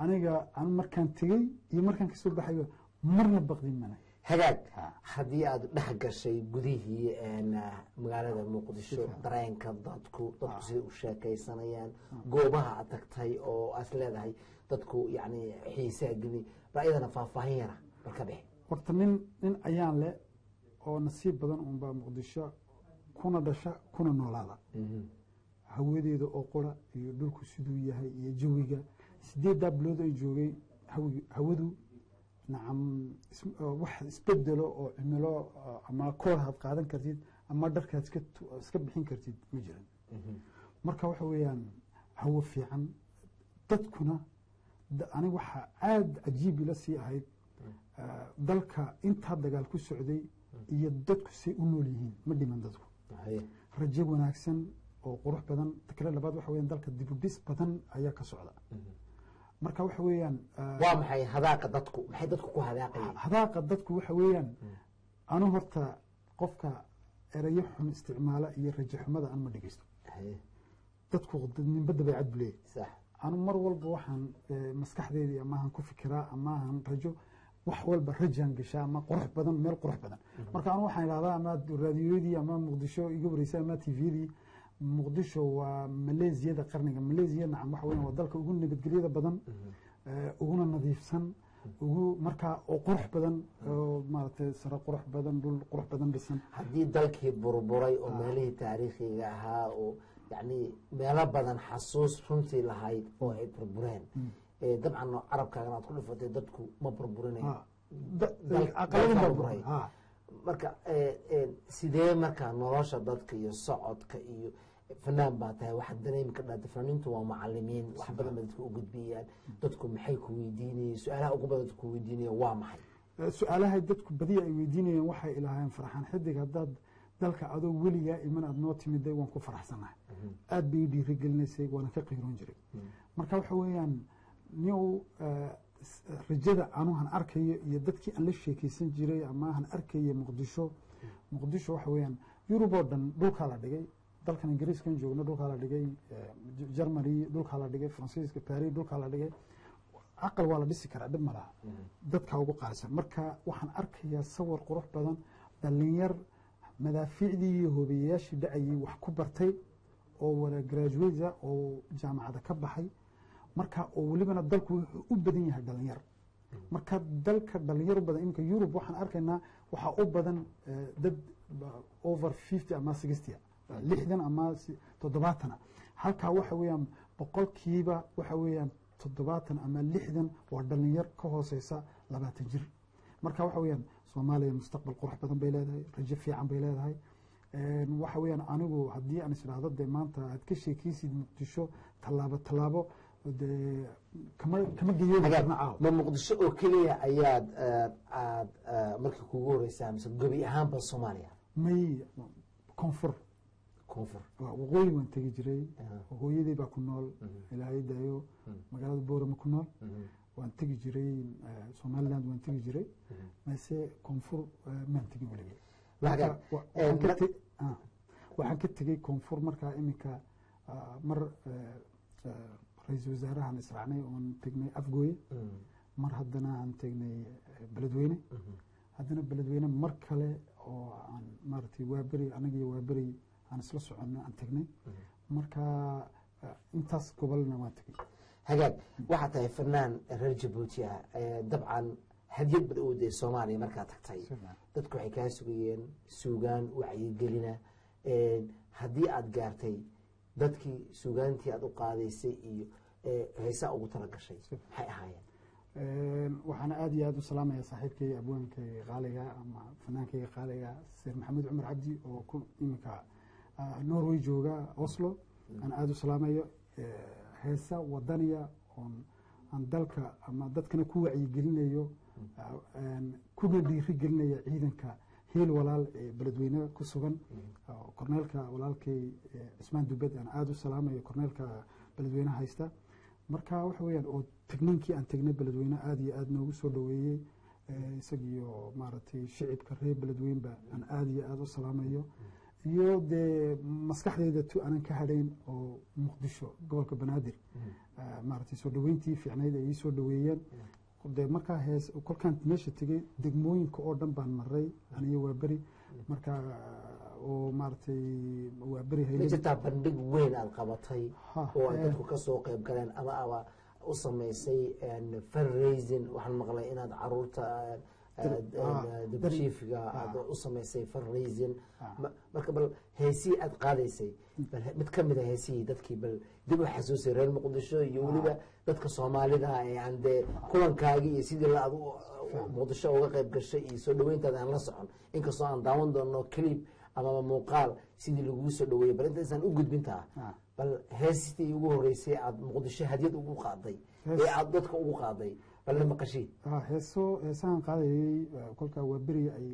أنا مركان تجي يمركان كسب بحيو مرنا بقدي منه هجاج هدي أد نحجر شيء جديه أن مقالة المقدسة درين كضدكو ضدكو وشاكي سنيان جوبها تكتي أو أسلذ هاي ضدكو يعني حيسة جدي رأينا فاهينا بالكبه ورتنين أيام لا أو نصيب بدن أم بمقدسة كنا دشة كنا نولالا هودي ذو أقرأ يدلكو سدوية هاي يجويجا سديد دبلود يجوي هودو نعم واحد استبدله أو عمله أما كور هاد قاعدين كرتيد أما درك هاد سكب حين كرتيد مجرد مركا وحويان هو في عن تدكنا أنا وح عاد أجيب لسي هاي ذلك أنت هذا قال كل سعودي يدتك سيئونوا ليهين مدي من ذلك رجعوا ناكسن أو قروح بدن تكرر لبعض وحويان ذلك الدبوبيس بدن أياك سعودة marka waxa weeyaan waa maxay hadaaqa dadku maxay dadku ku hadaaqayeen hadaaqa dadku waxa weeyaan anu horta qofka erayo xun isticmaala iyo rajo xumada aan ma dhageysto dadku nin bada bay cad bulay sax anu mar walba waxaan maskaxdeedii ama aan ku fikiraa ama aan rajo wax walba rajan gashaa ama qurux badan meel qurux badan marka anu waxaan ilaadaa ama raadiyoodii ama muqdisho iga wareysa ama tvdii مقدشو وماليزيا ده قرنية ماليزيا نعم وحوين ودلك وقول نبت قليلة بدن وقولنا نظيف سن وقول مركا وقرح بدن مارت سرا قرح بدن دول قرح بدن بسن هدي دلك بربوري وماليه تاريخي لها يعني مالا بدن حسوس فهمتي لهاي او اي بربورين طبعا عرب كانت كل فتره ددكو ما بربورين اقلين بربوري marka sidee marka nolosha dadka iyo socodka iyo fanaan baa tahay waxa dareemi ka dhata fanaaniintu waa macallimiin wax badan dadku u gudbiyaan dadku maxay ku weydiinayeen su'aalaha ugu badan dadku weydiinayeen waa maxay su'aalaha dadku badiya ay weydiinayeen waxay ilaahayeen farxan xidig hadad dalka adoo weliga iman aad noo timiday waan ku faraxsanahay aad bay dhiirigelinayay waana ka qiiroon jiray marka waxa weeyaan niyow rajada anuhan arkayo iyo dadkii aan la sheekaysan jiray ama aan arkayo muqdisho waxa weeyaan Yurub oo dhan dhulka la dhigay dalkan Ingiriiskan joogno dhulka la dhigay Germany dhulka la dhigay Faransiiska Paris dhulka la dhigay aqal wala dhisi kara dib malaha dadka ugu qaalisan marka waxaan arkayaa sawir qurux badan dhalinyar madaafiicdii iyo hoobiyaashii dhacayay wax ku bartay oo wala graduate oo jaamacada ka baxay marka oo walibana dalku u badan yahay dhalinyar marka dalka dhalinyar badan imka Europe waxaan arkaynaa waxa u badan dad over 50 ama 60 lixdan ama 70 halka waxa weeyaan boqolkiiba waxa weeyaan 70 ama 60 waa dhalinyar ka hooseysa 20 jir marka waxa weeyaan Soomaaliya mustaqbal qurux badan bay leedahay rajo fiican bay leedahay waxa weeyaan anigu hadii aan isiraahdo maanta aad ka sheekaysid Muqdisho talaabo كما جيونا ما مقدسة أو كلية أياد مركي كوغوريسا مثل قبي أهم بالصوماليا مي كونفر وغوي وان تيجي جري وغوي دي باكو نول إلى هاي دايو مقالة بورا مكو نول وان تيجي جري سوماليلاند وان تيجي جري ماسي كونفر من تيجي ولي وحن كتجي كونفر مركا إميكا مر رئيس وزراء عن إسرائيل وان تجني أفجوي مر هدنا عن تجني بلدوينة هدنا بلدوينة مركلة أو عن مرتي وابري أنا جي وابري عن سلسة عن تجني مركا انتص قبلنا ما تجي هجاب واحد فنان رجبوتيا طبعا هدية بدأود الصومالي مركا تكتاي تذكر حكاية سوغان وعي قلنا هدية أدقارتي dadkii suugaantii aad u qaadaysay iyo heesaa ugu tala gashay maxay ahaayeen waxaan aad iyo aad u salaamayaa saaxiibkay abwaankay qaaliga ama fanaankay qaaliga Sir Maxamed Cumar Cabdi oo ku imika Norway jooga Oslo aan aad u salaamayo heesa wadaniya aan dalka ama dadkana ku wacyi gelinayo ku dhiiri gelinaya ciidanka هيل ولال بلدوينة كسوغن كورنيلكا ولالكي عثمان دوبد أنا عادو سلامة كورنيلكا بلدوينة هايستا مركا وحويان أو تكنينكي أن تكنيك بلدوينة آدي آدنا وسولوية يساقيو مارتي شعب كرهي بلدوين با أن آدي آدو سلامة iyo dee maskaxdayda tu aanan ka hadhayn oo muqdisho gobolka banaadir maaragtay soo dhaweyntii fiicnayd ay ii soo dhaweeyeen dee markaa hees kolkaan meesha tegey degmooyinka oo dhan baan maray aniyo waa beri markaa oo maaragtay waa beri ma jirtaa bandhig weyn aad qabatay oo ay dadku ka soo qayb galeen ama aba u samaysay fundraising waxaan maqlay inaad caruurta dabjiifiga aad u samaysay fundraising marka bal heesii aad qaadaysay mid ka mid a heesihii dadkii bal dib u xasuusay reer muqdisho iyo weliba dadka soomaalida yani dee kulankaagii iyo sidii la adu muqdisho uga qayb gashay iyo soo dhaweyntaada aan la socon inkastoo aan daawan doono clip ama muuqaal sidii lagugu soo dhaweeyey bal intaysaan u gudbintaa bal heestii ugu horeysay aad muqdisho hadiyad ugu qaaday ee aad dadka ugu qaaday bal maqashii heesahan qaadayay kolkaa waa beri ay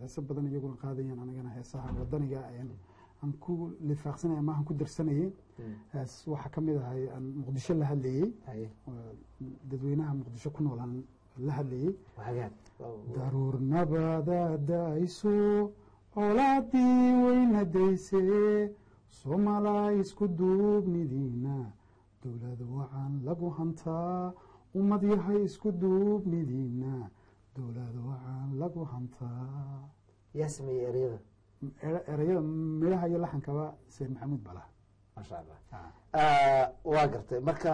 heeso badan iyaguna qaadayeen anigana heesaha wadaniga aan ku lifaaqsanay ama aan ku darsanayay hees waxaa ka mid ahay aan muqdisho la hadlayey dadweynaha muqdisho ku noolaan la hadlayey daruur nabada daayso colaadii weynadaysee soomaalaa isku duubnidiina dowlad wacan lagu hantaa ummad yahay isku duubnidiina dowlad wacan lagu hantaa yaa sameeyey ereyada midhaha iyo laxankaba sayid maxamuud bala maasha allah waa gartay marka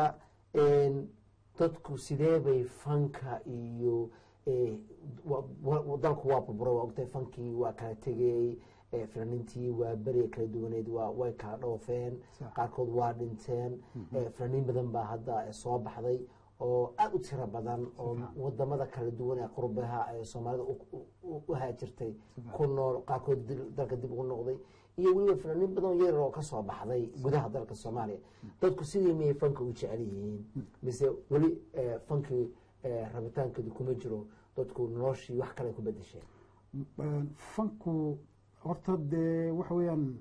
dadku sidee bay fanka iyo dalku waa burburay waa ogtahay fankii waa kala tegey fanaaniintii waa beri kala duwaneed way kala dhoofeen qaarkood waa dhinteen fanaaniin badan baa hadda soo baxday oo aad u tiro badan oo wadamada kala duwan ee qurbaha ee soomaalida u haajirtay ku nool qaarkood dalka dib ugu noqday iyo weliba fanaaniin badan yar oo ka soo baxday gudaha dalka Soomaaliya dadku sidii miyay fanka u jecel yihiin mise weli fankii rabitaankooda kuma jiro dadku noloshii wax kale ku bedesheen fanku horta dee waxa weeyaan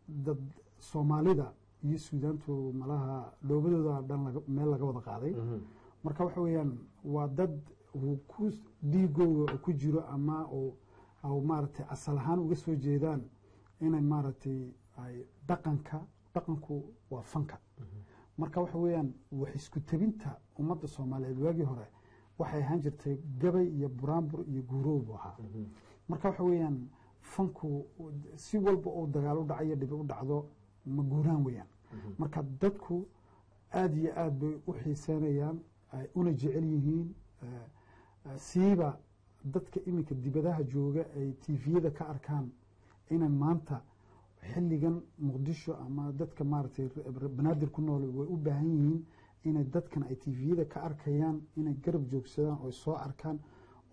dad Soomaalida iyo Suudaantu malaha dhoobadooda dhan meel laga wada qaaday marka waxa weeyaan waa dad ku dhiigooda ku jiro ama oo maaragtay asal ahaan uga soo jeedaan inay maaragtay ay dhaqanku waa fanka marka waxa weeyaan wax isku tabinta ummadda Soomaaliyeed waagii hore waxay ahaan jirtay gabay iyo buraanbur iyo guuroob ahaa marka waxa weeyaan fanku si walba oo dagaal u dhacayo dhib u dhacdo ma guuraan weeyaan marka dadku aad iyo aad bay u xiiseynayaan una jecel yihiin siiba dadka iminka dibadaha jooga ay tviyada ka arkaan inay maanta xilligan muqdisho ama dadka maaragtay banaadir ku nool way u baahan yihiin inay dadkan ay tviyada ka arkayaan inay garab joogsadaan oo soo arkaan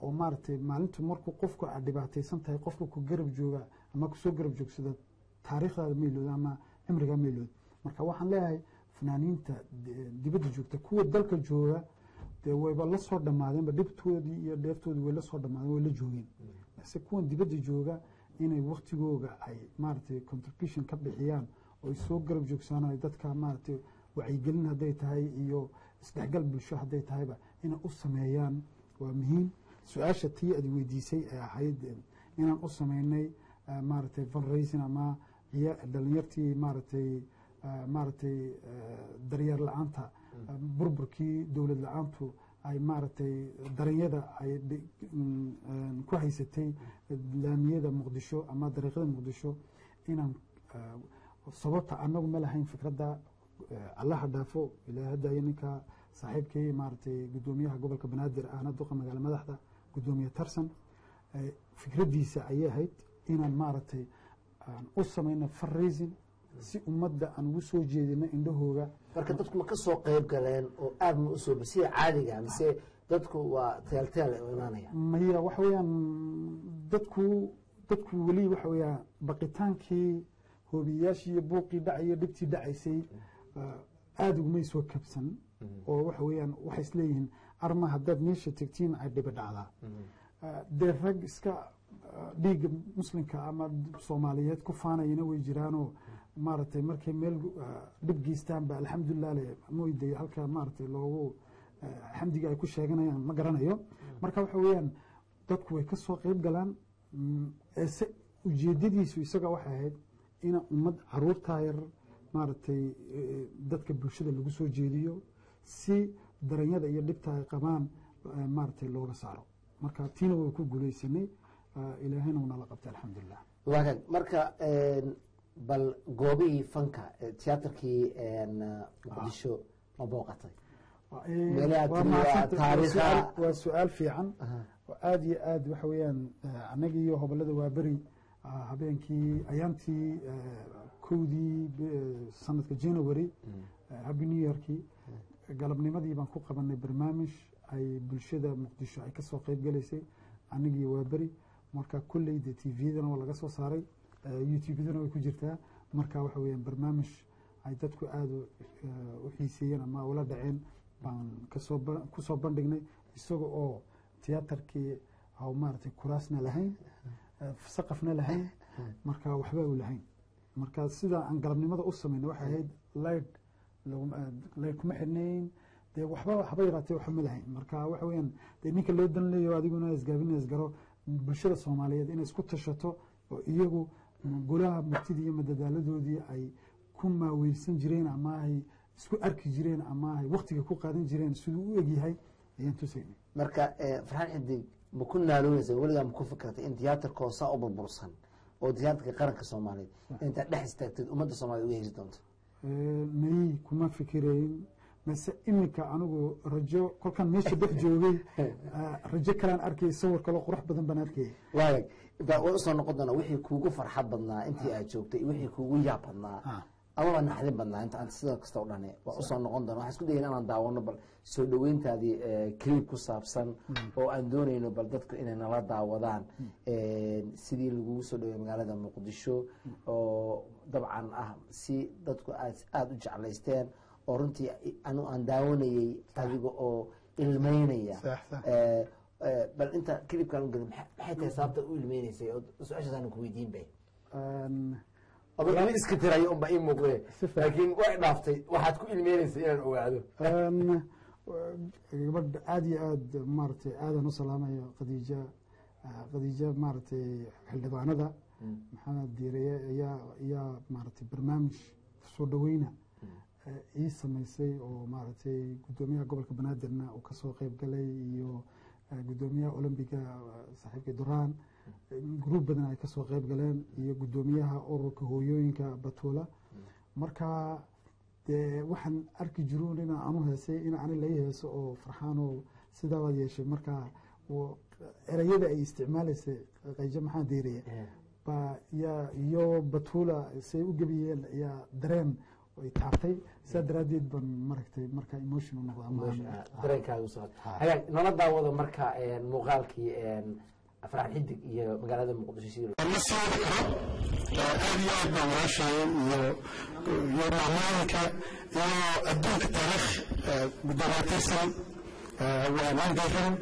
oo maaragtay maalintu markuu qofku aad dhibaataysan tahay qofka ku garab jooga ama kusoo garab joogsada taariikhdaada meelood ama cimrigaa meelood marka waxaan leeyahay fanaaniinta dibadda joogta kuwa dalka jooga dee wayba la soo dhammaadeenba dhibtoodii iyo dheeftoodii way la soo dhammaadeen way la joogeen balse kuwan dibadda jooga inay waktigooga ay maaragtay contribution ka bixiyaan oo ay soo garab joogsaanayo dadka maaragtay wacyigelin hadday tahay iyo isdhexgal bulsho hadday tahayba inay u sameeyaan waa muhiim su-aasha tii aad weydiisay ee ahayd inaan u sameynay maaragtay fundraising ama dhalinyartii maaragtay daryeer la-aanta burburkii dowlad la-aantu ay maaragtay daranyada ay ku haysatay laamiyada muqdisho ama dariiqada muqdisho inaan sababta anagu ma lahayn fikradda allaha dhaafo ilaa haddayo ninka saaxiibkii maaragtay guddoomiyaha gobolka banaadir ahna duqa magaala madaxda guddoomiye tarsan fikraddiisa ayay ahayd inaan maaragtay u samayno fundraising si ummadda aan ugu soo jeedino indhahooga marka dadku ma ka soo qayb galeen oo aad ma usoo sida caadiga mise dadku waa teelteel oo imaanaya maya waxa weeyaan dadku weli waxa weeyaan baqitaankii hoobiyaashii iyo buuqii dhacaya dhibtii dhacaysay aada ugumay soo kabsan oo waxa weeyaan waxay isleeyihiin arma haddaad meesha tegtiin ay dhibi dhacdaa dee rag iska dhiigga muslimka ama Soomaaliyeed ku faanayana way jiraanoo maaragtay markay meel dhib geystaan ba alxamdulilah le mooyday halka maaragtay loogu xamdiga ay ku sheeganayaan ma garanayo marka waxa weeyaan dadku way ka soo qayb galaan ujeedadiisu isaga waxay ahayd ina ummad caruurtaa yar maaragtay dadka bulshada lagu soo jeediyo si daranyada iyo dhibta ay qabaan maaragtay looga saaro marka tiina way ku guulaysanay ilaahayna uu nala qabtay alxamdulilah waagan marka bal goobihii fanka tiyaatarkii muqdisho ma booqatay waa su-aal fiican oo aada iyo aad waxa weeyaan annaga iyo hobolada waaberi habeenkii ayaantii kowdii sanadka january happy new yorkii galabnimadii baan ku qabanay barnaamij ay bulshada muqdisho ay kasoo qeyb galaysay annagiiyo waaberi marka kulley dee tvdana waa laga soo saaray youtubedana way ku jirtaa marka waxa weeyaan barnaamij ay dadku aada u xiiseeyeen ama ula dhaceen baan kusoo bandhignay isaga oo tiyaatarkii haw maaragtay kuraasna lahayn saqafna lahayn marka waxba u lahayn marka sida aan galabnimada u sameynay waxay ahayd layd kuma xidhnayn dee waxba haba yaraatee waxba ma lahayn marka waxa weeyaan dee ninka loo dan leeyo adiguna isgaabina isgaro bulshada soomaaliyeed inay isku tashato oo iyagu golaha murtidii iyo madadaaladoodii ay ku maaweysan jireen ama ay isku arki jireen ama ay waktiga ku qaadan jireen siduu u egyahay ayaan tusaynay marka farxaan xidig ma ku naaloonaysa weligaa ma ku fikratay in tiyaatarkoo saa u burbursan oo tiyaatarka qaranka soomaaliyeed intaad dhex istaagteed ummadda soomaaliyed uga heli doonto may kuma fikirayn mase iminka anigu rajo kolkaan meesha dhex joogay rajo kalaan arkay sawir kaloo qurux badan baan arkay waag way usoo noqon doonaa wixii kuugu farxad badnaa intii aad joogtay wixii kuugu yaab badnaa amaba naxdin badnaa inta aan sida kasta u dhane waa usoo noqon doona waxaan isku dayayna inaan daawano bal soo dhaweyntaadii clip ku saabsan oo aan doonayno bal dadku inay nala daawadaan sidii lagugu soo dhaweeyay magaalada muqdisho oo dabcan ah si dadku aada u jeclaysteen oo runtii anu aan daawanayey adiga oo ilmeynaya bal inta clipkaan u gelin maxay tahay sababta u ilmeynaysay oo su-aashaasaan ku weydiin bay iska tirayo unba ii muuqde laakiin way dhaaftay waxaad ku ilmeynaysay inaan ogaado gabadha aada iyo aada maaragtay aadaan u salaamayo khadiija maaragtay xildhibaanada maxamed diireye ayaa maaragtay barnaamij soo dhaweyna ii samaysay oo maaragtay guddoomiyaha gobolka banaadirna uu kasoo qeyb galay iyo guddoomiyaha olombiga saaxiibkii duraan gruub badan ay kasoo qeyb galeen iyo guddoomiyaha ururka hooyooyinka batuula marka dee waxaan arki jiruun inaa anu heesay in ani lai heeso oo farxaanoo sidaabaad yeeshay marka ereyada ay isticmaalaysay qayjo maxaa deeriya iyo batuula say u gebiyeen ayaa dareen ay taabtay saa daraaddeed baan maragtay marka emotion u noqdareenkaaga nala daawado marka muuqaalkii farxan xidig iyo magaalada muqdisho ma saari karo aad iyo aad baan walaashahay iyo maamooyinka iyo adduunka taariikh gudoomatirsan waa maangaran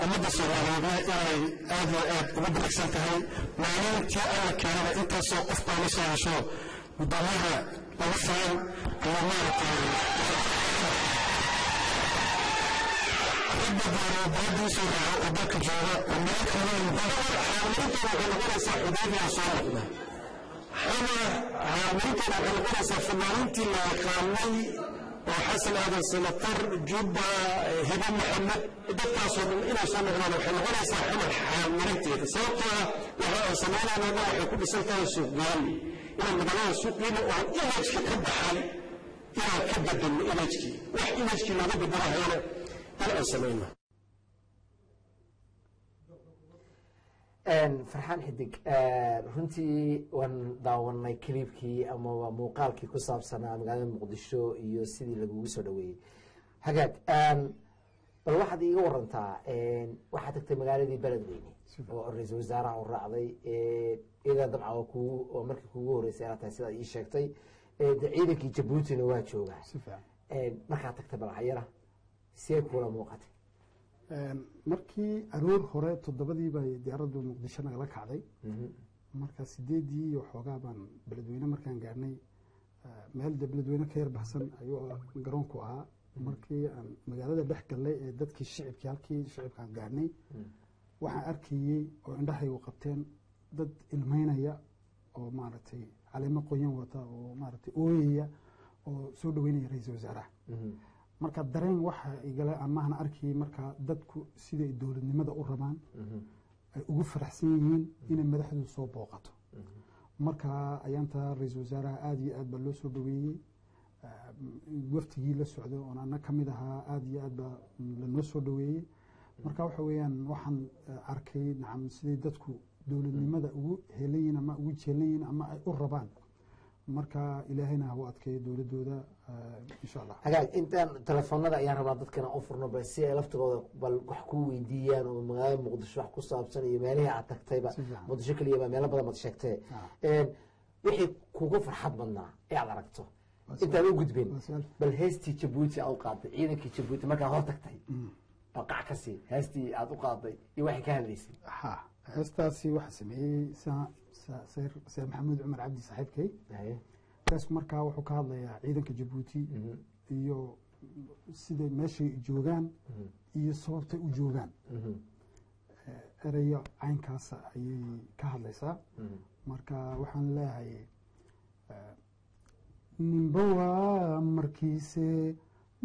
ummadda soomaaliyeedna inay aad iyo aad uga dirigsan tahay maalintii alla keenaba intaasoo qof baa la soo hesho gudoomiyaha laga filan iyo maaragtay baadiisoo raaco oo dalka jooga oo meel kalena xaamiintooda waxay noqonaysaa xuduudiyaa soo noqda xaamiintooda waxay noqonaysaa fanaaniintii la yaqaanay oo xasan aadan sanatar jubba hibo maxamed dadkaasoo dhan inay soo noqdaan waxay noqonaysaa xamar xaamirinteeda sababtoo ah waxa aan samaynayna waxay ku dhisan tahay suuqgeyn inaan magaalada suuqgeyn oo imajka ka baxay inaan ka bedelno imajkii wax imajkii looga bedelahayana farxaan xidig runtii waan daawanay clibkii amaba muuqaalkii ku saabsanaa magaalada muqdisho iyo sidii lagugu soo dhaweeyey hagaag bal waxaad iiga warantaa waxaad tagtay magaaladii beledweyne oo ra-iisul wasaaraha u raacday iyadaa dabca oo markii kuugu horeysay aad tahay sidaad ii sheegtay de ciidankii jabuutina waa joogaa markaad tagtay balcayara see kuula muuqatay markii aroor hore 7 bay diyaaraddu muqdisho nagala kacday marka 8 iyo xoogaa baan beledweyne markaan gaarnay meel beledweyne ka yar baxsan ayuu garoonku ahaa markii aan magaalada dhex galnay ee dadkii shicibkii halkii shicibkaan gaarnay waxaan arkayey oo indhahaygu qabteen dad ilmeynaya oo maaragtay caleemo qoyan wata oo maaragtay ooyaya oo soo dhaweynaya ra-iisul wasaaraha marka dareen waxa igala amahna arkayay marka dadku siday dowladnimada u rabaan ay ugu faraxsan yihiin inay madaxdu soo booqato marka ayaanta ra-iisul wasaaraha aada iyo aad baa loo soo dhaweeyey waftigii la socdo oon ana ka mid ahaa aada iyo aad baa lanoo soo dhaweeyey marka waxa weeyaan waxaan arkay nacam siday dadku dowladnimada ugu helayiin ama ugu jeelayiin ama ay u rabaan marka ilaahayna ha u adkeeyo dowladooda insha allah hagaag intaan telefoonada ayaan rabaa dadkana u furno bal si ay laftigooda bal wax ku weydiiyaan oo magaalada muqdisho wax ku saabsan iyo meelihii aad tagtayba muqdisho keliya baa meelo badan baad sheegtee wixii kugu farxad badnaa ee aad aragto intaad u gudbin bal heestii jabuuti aad u qaaday ciidankii jabuuti markaad hor tagtay baqac ka sii heestii aad u qaaday iyo waxay ka hadlaysay ha heestaasi waxa sameeyey seer maxamuud cumar cabdi saaxiibkay kaas markaa wuxuu ka hadlayaa ciidanka jabuuti iyo siday meeshay joogaan iyo sababtay u joogaan erayo caynkaas ayay ka hadlaysaa marka waxaan leeyahay ninba waa markiise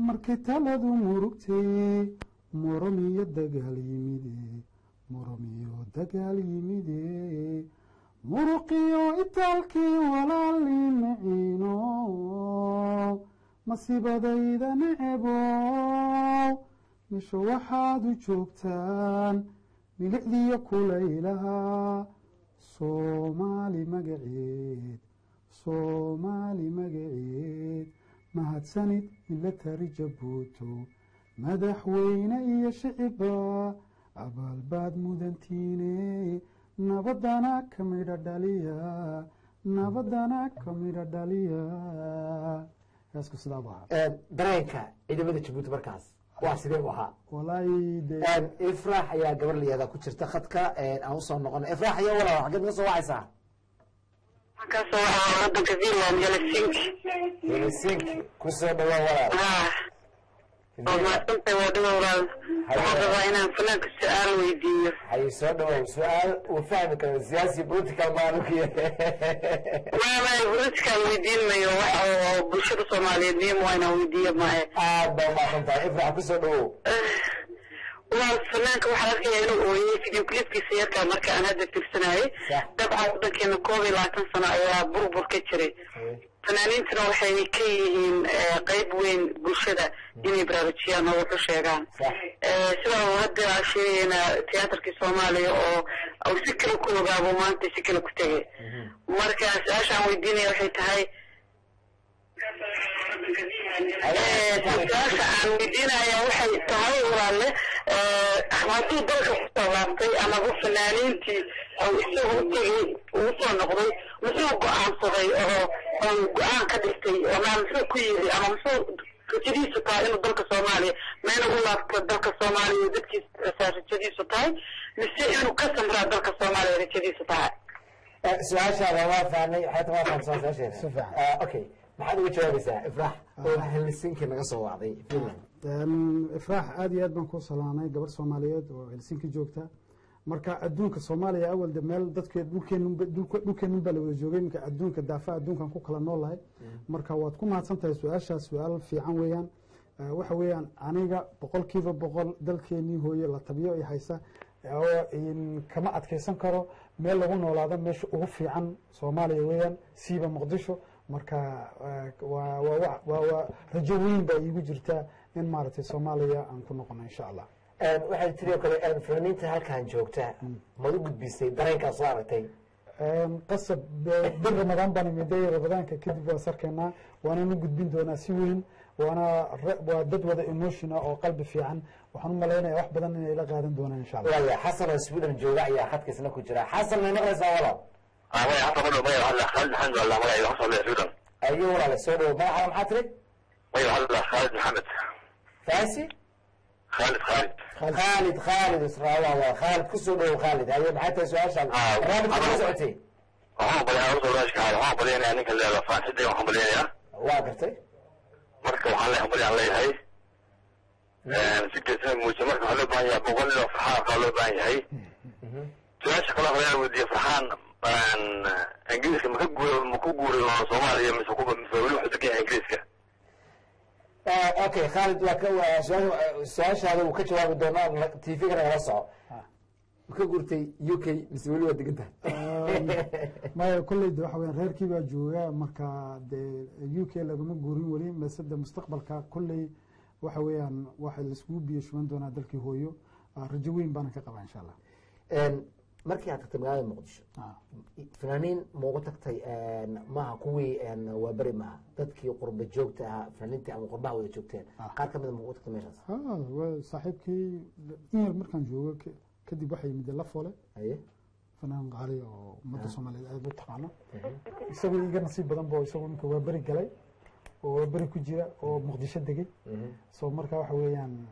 markay taladu murugtay moromiyo dagaal yimide moromiyo dagaal yimide muruqiyo itaalkii walaali maciino masiibadayda necebow misho waxaad u joogtaan milicdiyo kulaylaha soomaali magaceed soomaali magaceed mahadsanid milatari jabuuto madaxweyne iyo shicibba abaalbaad mudantiine nabadana ka midha dhaliya nabadana ka midha dhaliya heesku sidaa bu ahaa dareenka ciidamada jabuuti markaas waa sidee u ahaa walaahi de ifraax ayaa gabar liyaada ku jirta khadka aan usoo noqona ifraax ayaa walaal xaggeed ka soo wacaysaa kasoo waxaa wadanka Finland Helsinki Helsinki kusoo dhawaa walaal oo maasanta waa dhawa walaal waxaan rabaa inaan fanaanka su-aal weydiiyo hay soo dhawow su-aal uu fahmi karo siyaasi political maalukiya maama political weydiin mayo waxa oo bulshada Soomaaliyeed niyo waa inaan weydiiyo maahe aad baa umahadsan tahay ifraax kusoo dhawow walaal fanaanka waxaa arkaya inuu ooyey video clipkiisa yarkaa marka aan hadda tirsanayay dabcan wadankeena 21 sano ayaa burbur ka jiray fanaaniintuna waxay ka yihiin qayb weyn bulshada inay baraarujiyaan oo wuxuu sheegaan sida uu hadda sheegayna tiyaatarkii Soomaaliya oo si kale ku ogaabo maanta si kale ku tagay marka su-aashaan weydiinaya waxay tahay su-aasha aan weydiinaya waxay tahay walaalle hadduu dalka ku tallaabtay amaba fanaaniintii oo isagu u tegay uu soo noqday muxuu go-aansaday oo go-aan ka dhigtay ama muxuu ku yiri ama muxuu rajadiisu tahay inuu dalka Soomaaliya meena u laabto dalka Soomaaliya dadkiisa rajadiisu tahay mise inuu ka samraa dalka Soomaaliya rajadiisu tahay su-aashaada waa fahnay waxaad waa fahamsan su-aasheeda okay maxaad uga jawaabaysaa ifraax oo Helsinki naga soo wacday Finland ifraax aad iyo aad baan ku salaamay gabar Soomaaliyeed oo Helsinki joogta marka adduunka Soomaaliya awal meel dadka dhulkeenun baa la wada joogay marka adduunka daafa adduunkan ku kala noolahay marka waad ku mahadsantahay su-aashaas su-aal fiican weeyaan waxa weeyaan aniga 100% dalkeenii hooye la tabiyo ay haysa oo kama adkeysan karo meel lagu noolaado meesha ugu fiican Soomaaliya weeyaan siiba Muqdisho marka waa rajo weyn baa iigu jirta in maaragtay Soomaaliya aan ku noqono insha Allah waxay tiri kale fanaaniinta halkan joogta ma u gudbisay dareenkaas waa aragtay qasab bir Ramadan baan miday Ramadaanka kadib waa sarkeena waana u gudbin doonaa si weyn waa dad wada emotional oo qalbi fiican waxaan u maleynayaa wax badan inay la qaadan doonaan insha Allah walaal xasan oo Sweden jooga ayaa khadkiisna ku jira xasan ma naqaysaa walaal way hadda ma dhameeyo hada Khalid alxamdulillah ma ay xasan Sweden ayuu walaal soo dhaw ma maxaa tiri way hada Khalid Mohamed faasi خالد إسرائيل والله خالد كسر له خالد هذا محتى سؤال شان رابط كسرتي بدي أوصل راشك هذا بدي أنا أنك اللي لفان سدي بدي يا واقرتي مركب وحلا بدي عليه هاي سكت موسى مركب حلو بانيا بقول له فرحان قالوا بانيا هاي سؤال شكله غير ودي فرحان ingiriiska maku guuri oo soomaaliya mise weli wuxuu degan yahay ingiriiska okay khaalid waa su-aashaada uu ka jawaabi doonaa tvga nagala soco ma ka guurtay UK mise weli waa degan tahay maya kolley de waxa weeyaan reerkii baa jooga marka dee UK lagama guurin weli mise de mustaqbalka kolley waxa weeyaan waxa laiskugu biyo shuban doonaa dalkii hooyo rajo weyn baana ka qabaa insha allah markii aad tagtay magaalada muqdisho fanaaniin maugu tagtay maaha kuwii waa beri maaha dadkii qurba joogta ahaa fanaaniintii ama qurbaha wada joogteen qaar kamida maugu tagtay meeshaas saaxiibkii inyar markaan joogo kadib waxaa yimid la foole fanaan qaali oo ummadda soomaaliyeed aad u taqaano isagoo iga nasiib badan bo isagoo ninka waa beri galay oo waa beri ku jira oo muqdisho degay so marka waxa weeyaan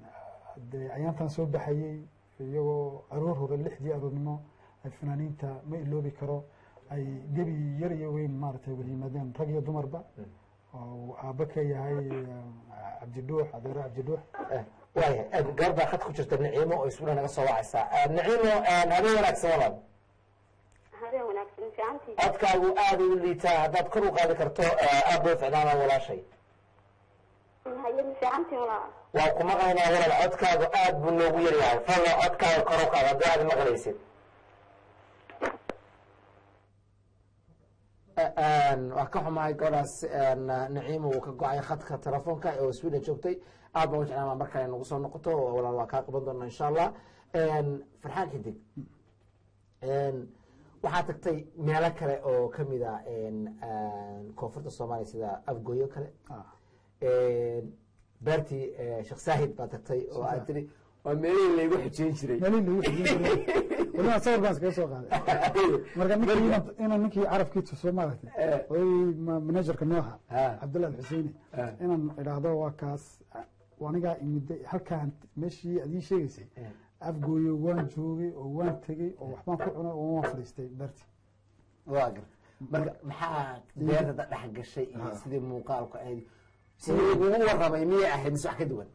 de ayaantan soo baxayey iyagoo aroor hore 6dii aroornimo ay fanaaniinta ma iloobi karo ay gebi yar iyo weyn maaragtay wada yimaadeen rag iyo dumarba oo aabba ka yahay cabdidhuux adeero cabdidhuux waaya gabadha khad ku jirta naciimo oo isbuna naga soo wacaysaa naciimo habeen wanaagsan walaal habeen wanaagsan fiicantii codkaagu aada u liitaa haddaad kor u qaadi karto aad bay ficnaanaa walaashay haye fiicantii walaal waa ku maqlaynaa walaal codkaagu aad buu noogu yaryahay falla codkaaga kor u qaad haddii aad maqlaysid waa ka xumahay gabadhaas naciimo uu ka go-ay khadka telefoonka oo sweden joogtay aad baan u jeclaa mar kale nagu soo noqoto walaal waa kaa qaban doonaa insha allah farxaan xidig waxaa tagtay meelo kale oo kamid a koonfurta soomaaliya sida afgooyo kale beertii sheekh saahid baa tagtay oo aad tiri waa meelihii laygu xujeyn jiray waliba sawir baan iskaga soo qaaday marka inaan ninkii carabkii tuso maaragtay managerka nooha cabdillah alxuseini inaan idhaahdo waa kaas anigaa imiday halkaan meeshii aad ii sheegaysay afgooyo waan joogay oo waan tegey oo waxbaan ku cunay oo waan fadhiistay beertii waa gar marka maxaa beerta dhex gashay iyo sidii muuqaalku ahayd sidii lagugu warramay miyay ahayd mise wax ka duwan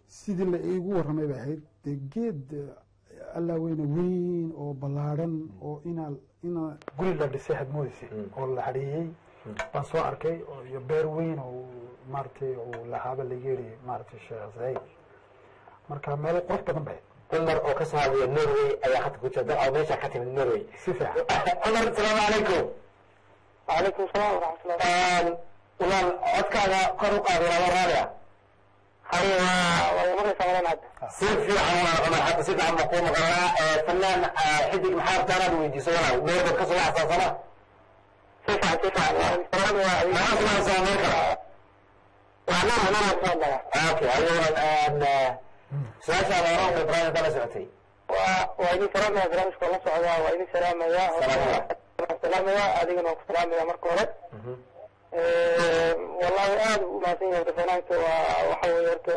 sidii la iigu warramay bay ahayd dee geed allaa weyne weyn oo ballaadhan oo ina guri la dhisay hadmoodiisay oo la hadheeyey baan soo arkay iyo beer weyn oo maaragtay oo lahaaba laga yeeriyay maaragtay sheekh saciid marka meelo qurux badan bay cumar oo ka soo hadlaya norway ayaa hadda ku jirta oo meesha ka timid norway si fiican cumar asalaamu calaykum وعليكم السلام ورحمة الله walaal codkaaga kor u qaado laba raaliya هاي والله سلام عاد si fiican waa cumar hadda si fiican baa kuu maqalnaa fanaan xidig maxaa rabtaan aad weydiiso walaal meelbaad ka soo axsaasana سيفا السلام maxaa sumaysaa meel kale وأنا أصلا okay ayuuna su-aashaada hore unbay barnaamijka la socotay وإني سلام يا برامج والله سعودة وإني سلام يا سلام يا أدينا سلام يا مركورة والله aad u mahadsan yahay fanaanka waxa weeye horta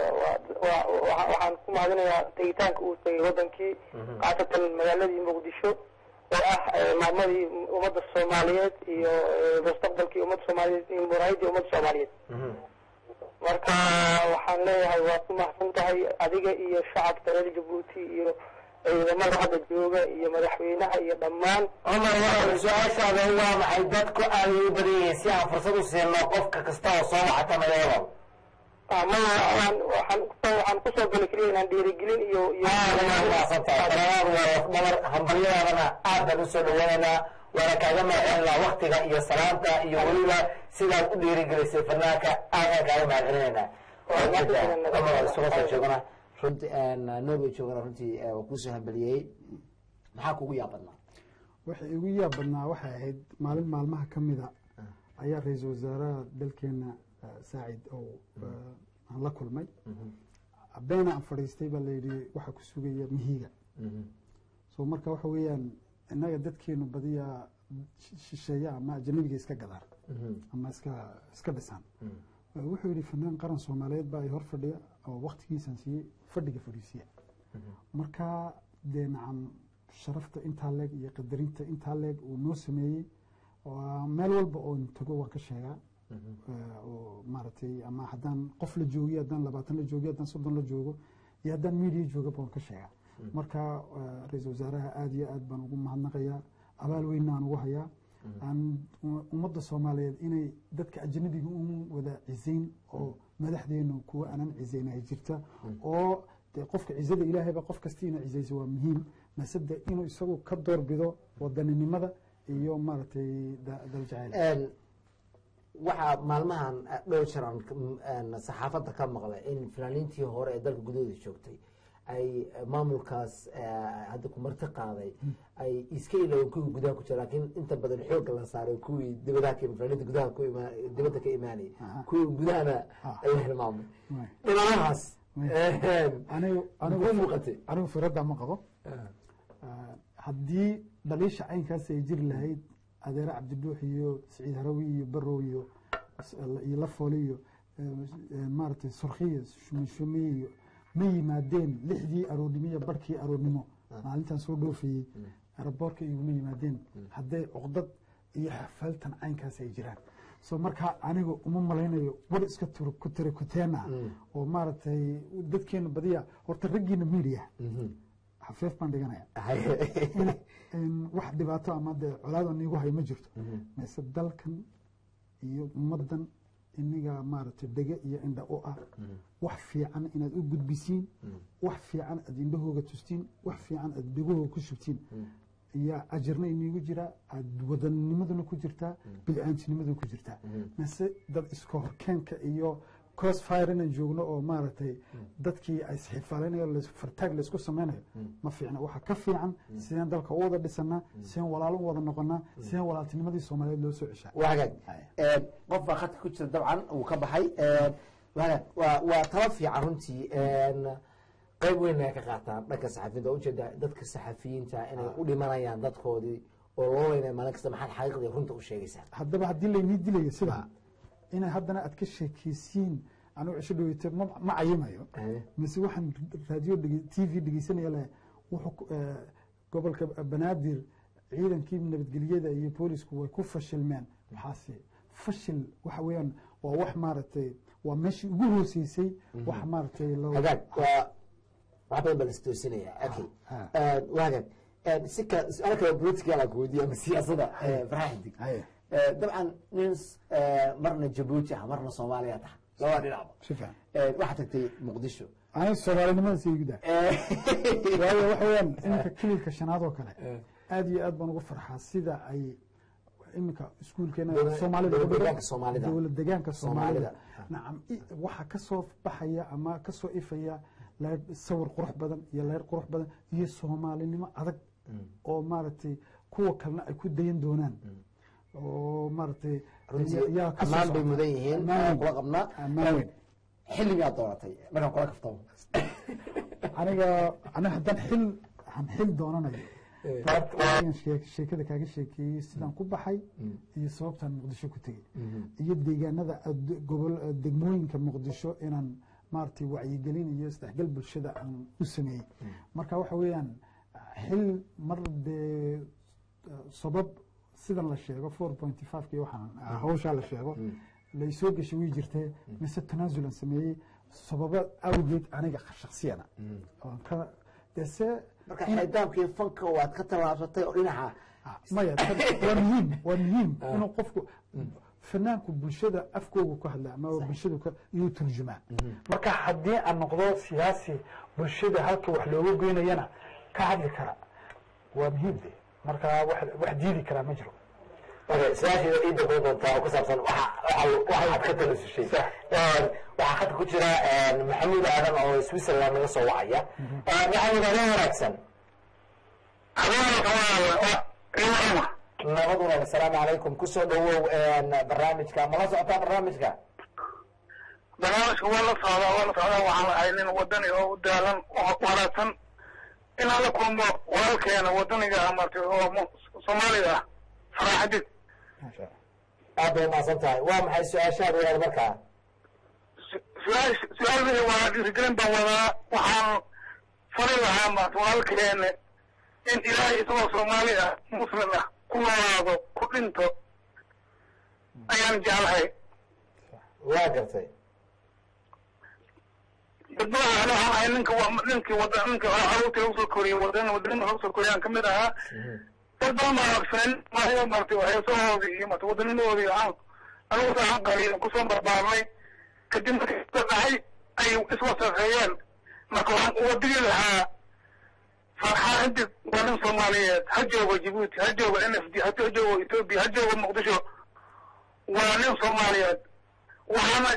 waxaan ku mahadinayaa tegitaanka uu tegay wadankii qaasatan magaaladii muqdisho oo ah maamulii ummadda Soomaaliyeed iyo mustaqbalkii ummadda Soomaaliyeed iyo muraayadii ummadda Soomaaliyeed marka waxaan leeyahay waa ku mahadsan tahay adiga iyo shacabka reer Jabuuti iyo ciidamada hadda jooga iyo madaxweynaha iyo dhammaan cumar walaal su-aashaada waa maxay dadku aad u badan yihiin si aan fursad u siino qofka kasta oo soo wacata magaalada waxaan kusoo galay keliya inaan dhiirigelin iyo hambalyadaadana aad baan usoo dhaweynaynaa waana kaaga mahadcelinaa waktiga iyo salaanta iyo weliba sidaad u dhiirigelisay fanaanka aadaan kaaga mahadcelinaynaa isuga soo joogana runtii norway joogana runtii waa kuusoo hambaliyey maxaa kugu yaab badnaa waxay igu yaab badnaa waxay ahayd maalin maalmaha ka mida ayaa ra-iisul wasaaraha dalkeena saacid oo aan la kulmay beena aan fadhiistay baa layidhi waxaa ku sugaya mihiga so marka waxa weeyaan innaga dadkeenu badiyaa shisheeya ama ajanabiga iska gadaan ama iska dhisaan wuxuu yidhi fanaan qaran soomaaliyeed baa ay hor fadhiya oo waktigiisan siiyey fadhiga fadhiisiya marka dee nacam sharafta intaa leeg iyo qadarinta intaa leeg uu noo sameeyey meel walba oon tago waan ka sheegaa oo maaragtay ama haddaan qof la joogiyo haddaan 20 la joogiyo haddaan 30 la joogo iyo haddaan media joogaba waan ka sheegaa marka ra-iisul wasaaraha aad iyo aad baan ugu mahadnaqayaa abaal weynna aan ugu hayaa ummadda soomaaliyeed inay dadka ajnabiga u wada cisayn oo madaxdeenu kuwa aanan cisayn ay jirta oo dee qofka cizada ilaahayba qof kasta inuu cisayso waa muhiim masade inuu isagu ka doorbido wadaninimada iyo maaragtay daljacayl waxaa maalmahan dhowr jaran saxaafadda ka maqlay in fanaaniintii hore ee dalka gudahooda joogtay ay maamulkaas hadda ku marti qaaday ay iska iloween kuwii gudaha ku jira laakiin inta badan xoogga la saaray kuwii dibadaha fanaaniinta gudaha dibadda ka imaanayay kuwii gudahana ay hilmaamay dhinacahaas anigu muuqatay anigu firadda ma qabo haddii dhaliisha caynkaas ay jiri lahayd adeere cabdiduux iyo siciid harawi iyo barow iyo lafoole iyo maaragtay surkiya shumishumiye iyo ma yimaadeen 6dii aroornimo iyo barhkii aroornimo maalintan soo dhoofayey aeroboortka iguma yimaadeen hadday cuqdad iyo xafaltan caynkaas ay jiraan so markaa aniga uma malaynayo war iska ku tira kuteena oo maaragtay dadkeena badiya horta raggiina media xafiif baan dhiganaya wax dhibaato ama dee colaada niigu hayo ma jirto mise dalkan iyo ummaddan iniga maaragtay dege iyo indha u ah wax fiican inaad u gudbisiin wax fiican aad indhahooga tustiin wax fiican aad dhegahooga ku shubtiin yaa ajirna iniigu jiraa aad wadanimaduna ku jirtaa bilcaantinimaduna ku jirtaa mise dad iska horkeenka iyo crossfire inaan joogno oo maaragtay dadkii ay isxifaalinayo fartaag laysku samaynayo ma fiicna waxaa ka fiican sideen dalka u wada dhisanaa sideen walaalo u wada noqonaa sideen walaaltinimadii soomaaliyeed loo soo ceshaa wagaag qof baa khadka ku jira dabcan uu ka baxay wagaag waa talo fiican runtii qayb weyn ay ka qaataan dhanka saxafiyiinta ujeeda dadka saxafiyiinta inay u dhimanayaan dadkoodii oo loo leynaya maalin kasta maxaad xaqiiqdii runta u sheegaysaa haddaba haddii laynii dilayo sidaa inay haddana aad ka sheekaysiin anigu cisho dhaweyte ma cayimayo mise waxaan raadiyo t v dhegeysanaya leh wuxuu gobolka banaadir ciidankii nabadgelyada iyo boolisku way ku fashilmeen waxaase fashil waxa weeyaan waa wax maaragtay waa meeshii ugu hooseysay wax maaragtay hagaag waa wax badan baa la istoosinaya okay wagaag si kale su-aal kale political aan ku weydiiya ama siyaasada farxan xidig dabcan nin marna jabuuti ah marna soomaaliya taha labada dhinacba waxaad tagtay muqdisho aniga soomaalinimada sii gudaa waayo waxa weeyaan iminka kililka shanaad oo kale aad iyo aad baan ugu farxaa sida ay iminka iskuulkeena soomaalida dowlad degaanka soomaalida nacam waxa ka soo baxaya ama ka soo ifaya sawir qurux badan iyo leer qurux badan iyo soomaalinimo adag oo maaragtay kuwa kalena ay ku dayan doonaan oo maaragtay ammaan bay mudan yihiin kula qabnaa xilligaad dooratay markaan kula kaftamo aniga haddaan xil doonanayo sheekada kaaga sheekeeyey sidaan ku baxay iyo sababtaan muqdisho ku tegey iyo deegaanada degmooyinka muqdisho inaan maaragtay wacyigelin iyo isdhexgal bulshada aan u sameeyey marka waxa weeyaan xil mar dee sabab sidan la sheego 4.5 waxaan hawshaa la sheego laysoo gashay way jirtee mise tanaasulan sameeyey sababa awgeed aniga shaksiyana dese marka xidaamkii fanka waad ka tallaabsatay oo dhinaca maya waa muhiim inuu qofku fanaanku bulshada afkoogu ka hadla ama bulshadu inuu turjumaa marka haddii aan noqdo siyaasi bulshada halka wax looga goynayana ka hadli kara waa muhiim de marka wax diidi karaa ma jiro su-aasheeda ii dambeyn doontaa oo ku saabsan waxaad ka talasushay waxaa khadka ku jira maxamuud aadan oo switzerland naga soo wacaya maxamuud adoo wanaagsan nabad walaal asalaamu calaykum kusoo dhawow barnaamijka mala socotaa barnaamijka waa la socdaa waxaan ahay nin wadani oo u daalan oo wanaagsan inaan la kulmo walaalkeena wadaniga amartay oo soomaaliga ah faraaxadid aad bay umahadsan tahay waa maxay su-aashaada walaal markaa su-aal waa dhiirigelin baan wadaa waxaan fari lahaa maarta walaalkeena in ilaahay isagoo soomaali ah muslim ah ku noolaado ku dhinto ayaan jeclahay waa gartay dadbaha waxaan ahay ninkii caruurtii lagu soo koriyey wadana lagu soo koriyaan kamid ahaa dad badan baa waqsan maayo martay heesahoodii iyo martay wadanimadoodii anigu saaxan qariin kusoo barbaarnay kadib markii dhacay ay iswasaqeeyeen marka waxaan uga digi lahaa farxaan xidig waa nin soomaaliyeed ha joogo Djibouti ha joogo NFD ha joogo Ethiopia ha joogo Muqdisho waa nin soomaaliyeed waxaana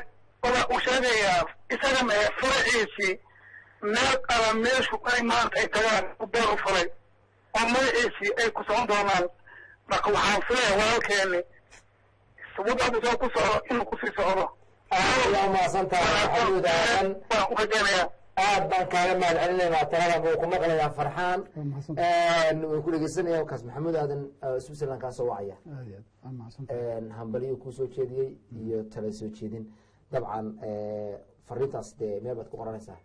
u sheegayaa isaga ma faraciisii meel ala meeshu ay maanta ay tagaan u beer u falay oo magaciisii ay ku socon doonaan marka waxaan filayaa walaalkeeni wadada soo ku socdo inuu kusii socdo yaa mahadsantahay maxamuud aadan waan u rajaynayaa aad baan kaaga mahad celinaynaa taladan buu ku maqlayaa farxaan way ku dhegeysanaya kaas maxamuud aadan Switzerland kaa soo wacaya hambaliyo kuu soo jeediyey iyo tala soo jeedin dabcan fariintaas dee meel baad ku qoranaysaa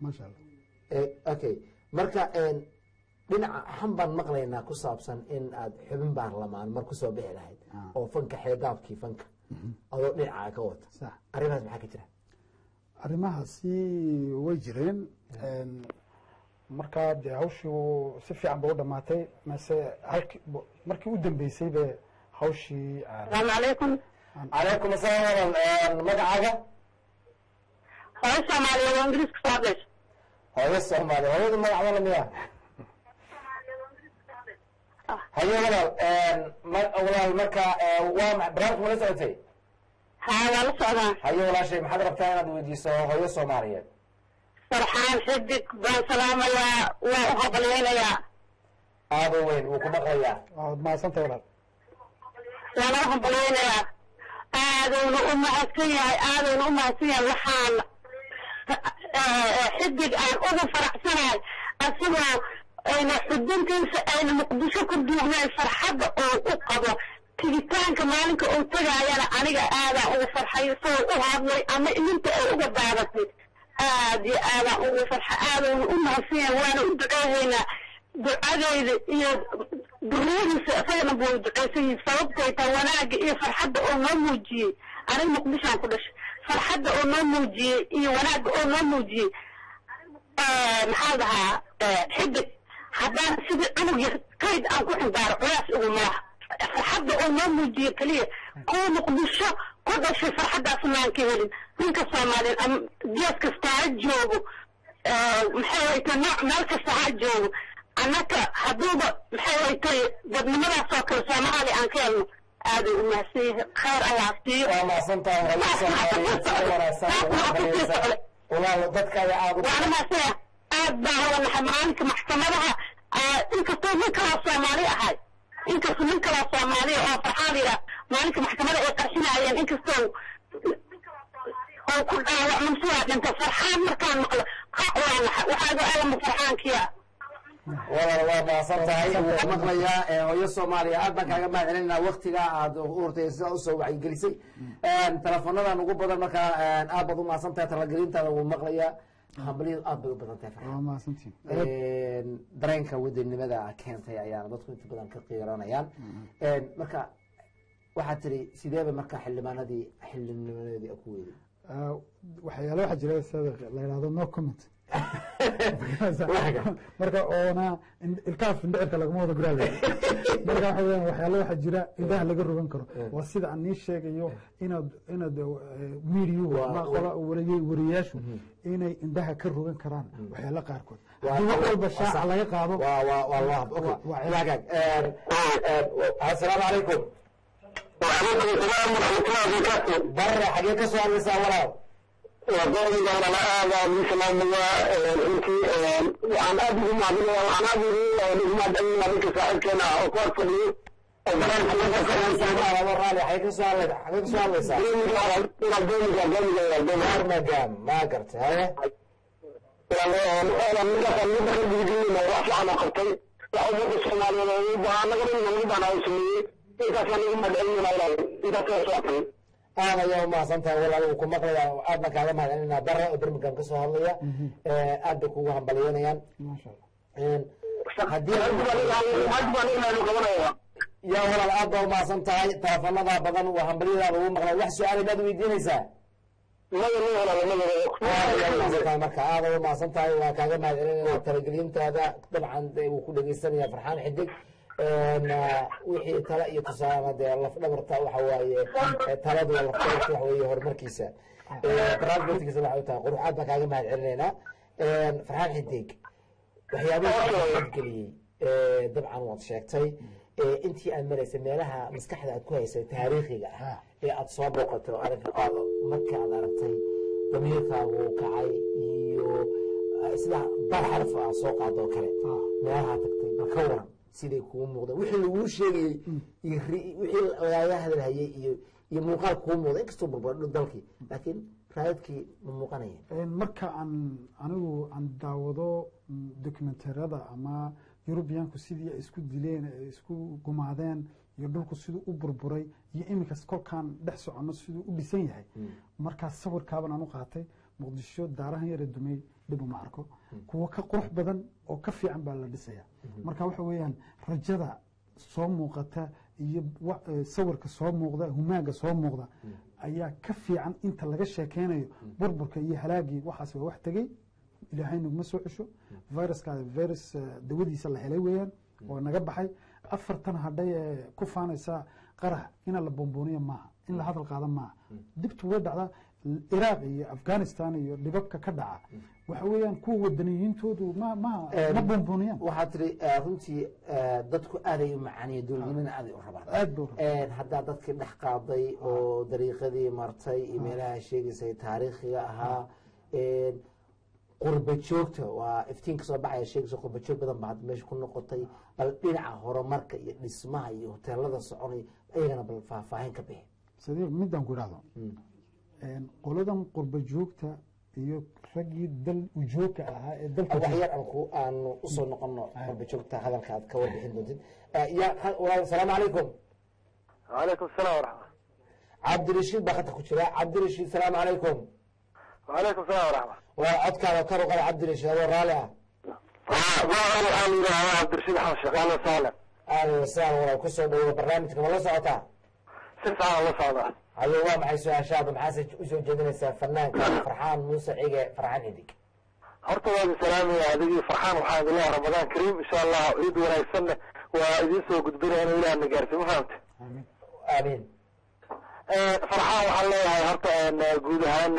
maasha allah okay marka dhinaca han baan maqlaynaa ku saabsan in aad xubin baarlamaan mar kusoo bixi lahayd oo fanka xeegaabkii fanka adoo dhinacaa ka wata arrimahaas maxaa ka jira arrimahaasi way jireen markaa dee hawshii si fiican ba u dhamaatay mase markii u dambeysay be hawshii asalaamu calaykum calaykum asalaam magacaaga hooyo soomaaliya oo ingiriiska soo hadlayso hooyo soomaaliya hooyada magacda lamiya haye walaal marka waa barnaamijka ma la socotay haa waa la socdaa haye walaashay maxaad rabtaa inaad weydiiso hooyo soomaaliyeed farxaan xidig baan salaamayaa waa u hambalyaynayaa aado weyn wuu ku maqlayaa waad mahadsantay walaal waana u hambalyaynayaa aadowna u mahadsan yahay waxaan xidig aan ugu faraxsanahay asigoo ayna xuduntiisa ayna muqdisho ku duugneen farxadda oo u qabo tigitaanka maalinka uu tagaayana aniga aadaan ugu farxay isagoo u hadlay ama ilinta ay uga daadatay aad iyo aadaan ugu farxa aadowna u mahadsan yahay waana u duceehaynaa ducadeyda iyo duruudiisa isagana buu duceysan yihin sababtay taa wanaagga iyo farxadda oo noo muujiyey aniga muqdishoan ku dhashay farxadda oo noo muujiyey iyo wanaagga oo noo muujiyey maxaa dhahaa xidig haddaan sidii cunug yar kayd aan ku ximbaaro culaas ugu malaha farxadda oo noo muujiye keliya kuwa muqdisho ku dhashay farxaddaas maan ka helin ninka soomaaliyeed ama gees kasta ha joogo maxay waytay nooc meel kasta ha joogo annaka hadduuba maxay waytay dadnimadaas oo kale soomaali aan ka helno aaday u mahadsan yahay khayr allah siiyo waa mahadsantahay hooyo soomaaliyeed sida wanaagsan walaal dadka ayaa aad waana mahadsan yahay aad baa wanahay maalinka maxkamadaha inkastoo nin kalaa soomaali ahay inkastoo nin kalaa soomaaliya oo farxaan yidhaa maalinka maxkamada ay qarxinaayeen inkastoo oo ku dhaawacman sidaa dhinta farxaan markaan maqlo waa nahay waxaaga alama farxaankiya walaal waa mahadsantahay wuu maqlayaa hooyo soomaaliya aad baan kaaga mahad celinaa waktiga aad u hurtay sidaa usoo wacyigelisay telefonadan ugu badan markaa aad baad u mahadsantahay talagelintaada wuu maqlayaa hambaliyadu aad bay u badan tahay dareenka wadanimada keentay ayaana dadku inta badan ka qiiranayaan marka waxaad tiri sideeba marka xildhibanimadeedii ku weeyay waxyaalo waxaa jira sida la yidhahdo no comment marka oona ilkaaf indhicirka lagama wada guraayo marka waxa weeyaan waxyaalo waxaa jira indhaha laga rogan karo waa sida aan nii sheegayo inaad miidiyuhu wariyaashu inay indhaha ka rogan karaan waxyaalo qaarkood haddii wax walba shaaca laga qaado assalaamu calaykum وعليكم السلام ورحمة الله وبركاته. برا حقيقة سؤال رسالة وقولي على هذا السلام انت وعن ابي معبد وعن ابي نجمع دعينا بك سائل كان اقوات لي وبران حقيقة سؤال ما قرت هذا انا من دخل من دخل بيجيني ما راح انا قلتي يا ابو الصومالي وانا قبل ما نبدا انا اسمي اذا كان يجمع دعينا اذا كان صاحي aad ayaa u mahadsantahay walaal uu ku maqlayaa aadna kaaga mahadcelinaa bare oo birmingham ka soo hadlaya aad bay kugu hambalyeynayaan yaa walaal aad baa u mahadsan tahay teleefanada badan waa hambalyadaada ugu maqlay wax su-aal baad weydiinaysaa marka aad u mahadsan tahay waa kaaga mahadcelinayna talagelintaada dabcan wuu ku dhegeysanaya farxaan xidig wixii tale iyo tusaale dee laf dhabarta waxa waaye taladu waa laf dhabarta waxa weeye horumarkiisa barnaamijkiisa waxa tahay quruxaad baan kaaga mahad celinaynaa farxaan xidig waxyaabaha geliyey dabcan waad sheegtay intii aad maraysay meelaha maskaxda aad ku haysay taariikhiga ah ee aad soo booqato marka aad aragtay damiirkaagu kacay iyo sida barxaraf aad soo qaado oo kale meelaha tagtay ma ka waran siday kugu muuqdeen wixii laguu sheegayey iyo wixii lagaaga hadalhayay iyo muuqaal kugu muuqda inkastoo burburdho dalkii laakiin raadadkii ma muuqanayeen marka anigu aan daawado dokumentariyada ama yurubiyaanku sidii ay isku dileen ay isku gumaadeen iyo dhulku siduu u burburay iyo iminkas kolkaan dhex soconno siduu u dhisan yahay markaas sawirkaaban aan u qaatay muqdisho daarahan yara dumay dhib uma arko kuwo ka qurux badan oo ka fiican baa la dhisaya marka waxa weeyaan rajada soo muuqata iyo sawirka soo muuqda humaaga soo muuqda ayaa ka fiican inta laga sheekeynayo burburka iyo halaagii waxaas waa wax tegey ilaahay naguma soo cesho viruskaada virus dawadiisa la helay weeyaan oo naga baxay afartan hadhay ee ku faanaysaa qarax ina la bombooniya maaha in la hadal qaada maaha dibtu way dhacdaa iraaq iyo afghanistan iyo dhibabka ka dhaca waxa weeyaan kuwa wadaniyiintoodu ma bombooniyaan waxaad tiri runtii dadku aaday u macaaniya dowladnimana aaday u rabaan haddaa dadkii dhex qaaday oo dariiqadii martay iyo meelaha sheegaysay taariikhiga ahaa qurba joogta waa iftiin kasoo baxaya sheegaysa qurba joog badan baa hadda meesha ku noqotay bal dhinaca horumarka iyo dhismaha iyo hoteelada soconay ayagana bal faahfaahin ka bixi sadiiq midaan ku idhahdo qoladan qurba joogta iyo raggii dal ujoogka ahaa ee dalka wax yar aanu usoo noqono qurba joogta hadalka aad ka warbixin doontid asalaamu calaykum وعليكم السلام ورحمة cabdirashiid baa khadka ku jira cabdirashiid salaamu calaykum وعليكم السلام ورحمة waa codkaada kor u qada cabdirashiid adoo raali ah waxaan yidhaahdaa cabdirashiid axmed shaqaale saalim ahlan wasahlan walaal kusoo dhawow barnaamijka ma la socotaa si fiican la socdaa hayo waa maxay su-aashaada maxaase usoo jeedinaysaa fanaanka farxaan muuse cige farxaan xidig horta waa idin salaamaya adigii farxaan waxaan idin leeyahay ramadaan kariim insha allah ciid wanaagsanne waa idiin soo gudbinaya inuu ilaah na gaarsiin ma fahamte aamiin farxaan waxaan leeyahay horta guud ahaan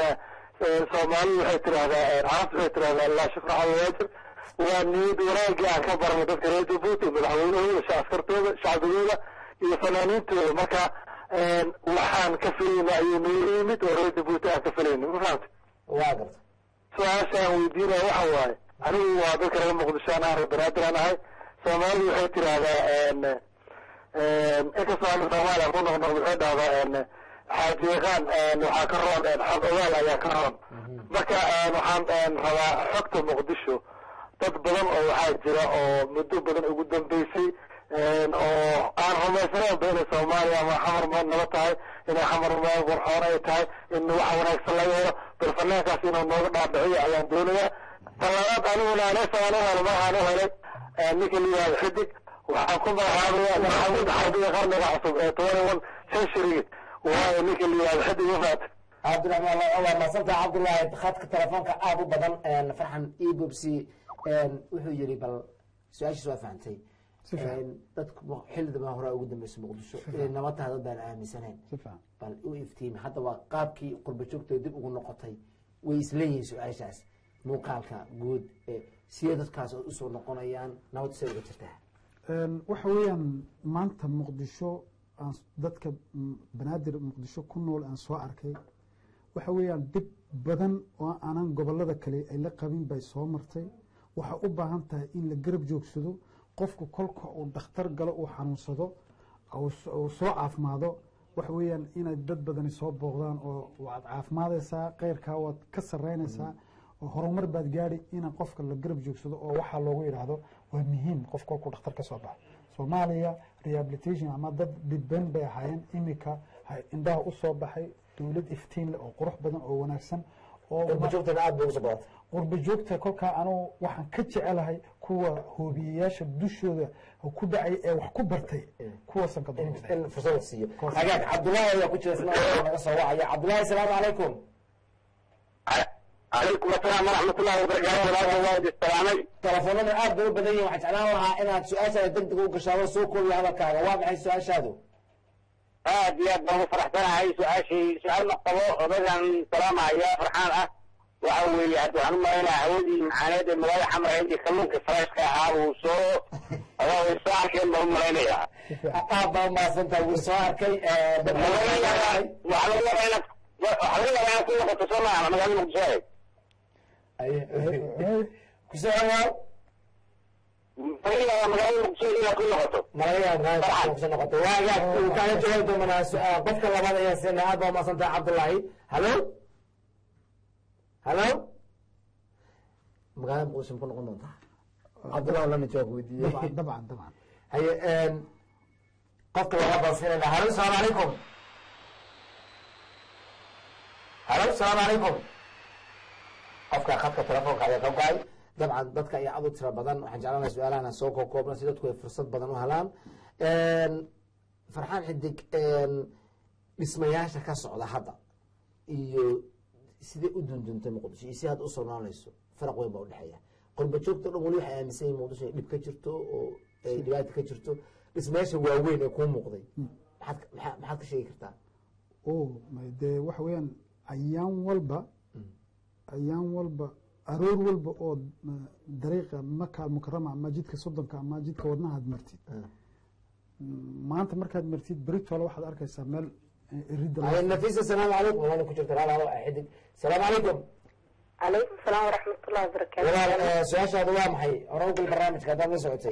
soomaalidu waxay tirahdaa carabtu waxay tirahdaa laa shukra cala waajib waa niyad wanaagii aan ka barnay dadka reer jabuuti madaxweynahooda askartooda shacbigooda iyo fanaaniintooda marka waxaan ka filayna ayuu noo yimid oo reer jabuuti aan ka filayna ma fahamte waa garta su-aasha aan weydiinaya waxa waaye anigu waa dadka reer muqdisho aan reer banaadir aan ahay soomaalidu waxay tirahdaa inkastoo aan soomaaliya ku noqnoqdo waxay dhahdaa xaajiiqaan waxaa ka roon xog ogaal ayaa ka roon marka waxaan rabaa xogta muqdisho dad badan oo waxaa jira oo muddo badan ugu dambeysay oo aan rumaysanaynba inay soomaaliya ama xamar naba tahay inay xamar qurxoon ay tahay in wax wanaagsan laga helo bal fanaankaas inuu nooga dhaadhiciyo ayaan doonayaa talabaad aniguna aneesaan u helo waxaan u helay ninka la yihahdo xidig waxaan ku magacaabaya maxamuud xarbiga qarniga cusub ee 21 century waayo ninka la yihahdo xidig mafaat cabdiraxmaan waa masantaha cabdullaahi khadka telefoonka aada u badan farxan ebobsi wuxuu yiri bal su-aashiis waa fahantay dadku xilidama hore ugu dambeysay muqdisho inay nabad tahay dad baan aaminsanayn bal u iftiimi hadda waa qaabkii qurba joogtay dib ugu noqotay way isleeyihiin su-aashaas muuqaalka guud sidee dadkaas usoo noqonayaan nabad say uga jirtaa waxa weeyaan maanta muqdisho dadka banaadir muqdisho ku nool aan soo arkay waxa weeyaan dib badan oo aanan gobolada kale ay la qabin bay soo martay waxaa u baahan tahay in la garab joogsado qofku kolka uu dhakhtar galo uu xanuunsado uu soo caafimaado waxa weeyaan inay dad badani soo booqdaan oo waad caafimaadaysaa keyrkaa waad ka saraynaysaa oo horumar baad gaadhi ina qofka la garab joogsado oo waxaa loogu yidhaahdo waa muhiim qof kolkuu dhakhtar ka soo baxo soomaaliya rehabilitation ama dad dhibban bay ahaayeen imika indhaha u soo baxay dowlad iftiin leh oo qurux badan oo wanaagsan oo qurba joogta kolkaa anugu waxaan ka jecelahay kuwa hoobiyeyaasha dushooda ku dhacay ee wax ku bartay kuwaasan ka in fursad siiyo cabdullaahi ayaa ku jira naga soo wacaya cabdullaahi asalaamu calaykum عليكم السلام ورحمة الله وبركاته. السلامي. telefoonada aad bay u badan yihiin waxaan jeclaan lahaa inaad su-aashaada degdeg u gashaado soo koobiyo hadalkaaga waa maxay su-aashaadu aad iyo aad baan u faraxsanahay su-aashii su-aal maqabo odagan salaamaya farxaan ah waxa weeye hadda waxaan u malaynayaa hawadii macaaneed ee magaalada xamar intii kalluunka farashka ahaa uu soo arkeen baan u malaynayaa aad baa umahadsantahay wuu soo arkay waxaa laga yaabaa inaad ku noqoto soo maaha magaalada muqdisho kusoo dhawaaw magaalada muqdisho inaad ku noqoto kusoo noqoto waagaag uu kaaga jawaabi doonaa qofka labaad ayaa sina aad baa umahadsantahay cabdullaahi halo halo magaalada muqdisho ma ku noqon doontaa cabdullahi lana jawaab weydiiyey dabcan haye qofka labaad baan siinayna halo salaamu calaykum halo salaamu calaykum qofka khadka telefoonka ayaa ka go-ay dabcan dadka ayaa aad u tira badan waxaan jeclanahay su-aalahan soo koobna si dadku ay fursad badan u helaan farxaan xidig dhismayaasha ka socda hadda iyo sidee u dunduntay muqdisho iyo si hadda u soonaanayso faraq weyn baa udhexeeya qurba joogto dhan weli waxay aaminsan yihin muqdisho ay dhib ka jirto oo ay dhibaata ka jirto dhismayaasha waaweyn ee kuu muuqday maxaad ka sheegi kartaa dee waxa weeyaan ayaan walba aroor walba oo dariiqa maka almukarama ama jidka soddonka ama jidka wadnaha aad martid maanta markaad martid beritoola waxaad arkaysaa meel nafisa salaamu calaykum walaal ku jirta walaal xidig salaamu calaykum calaykum salaam waraxmatullahi wabarakaatu walaal su-aashaadu waa maxay hore ugal barnaamijka haddaad la socotay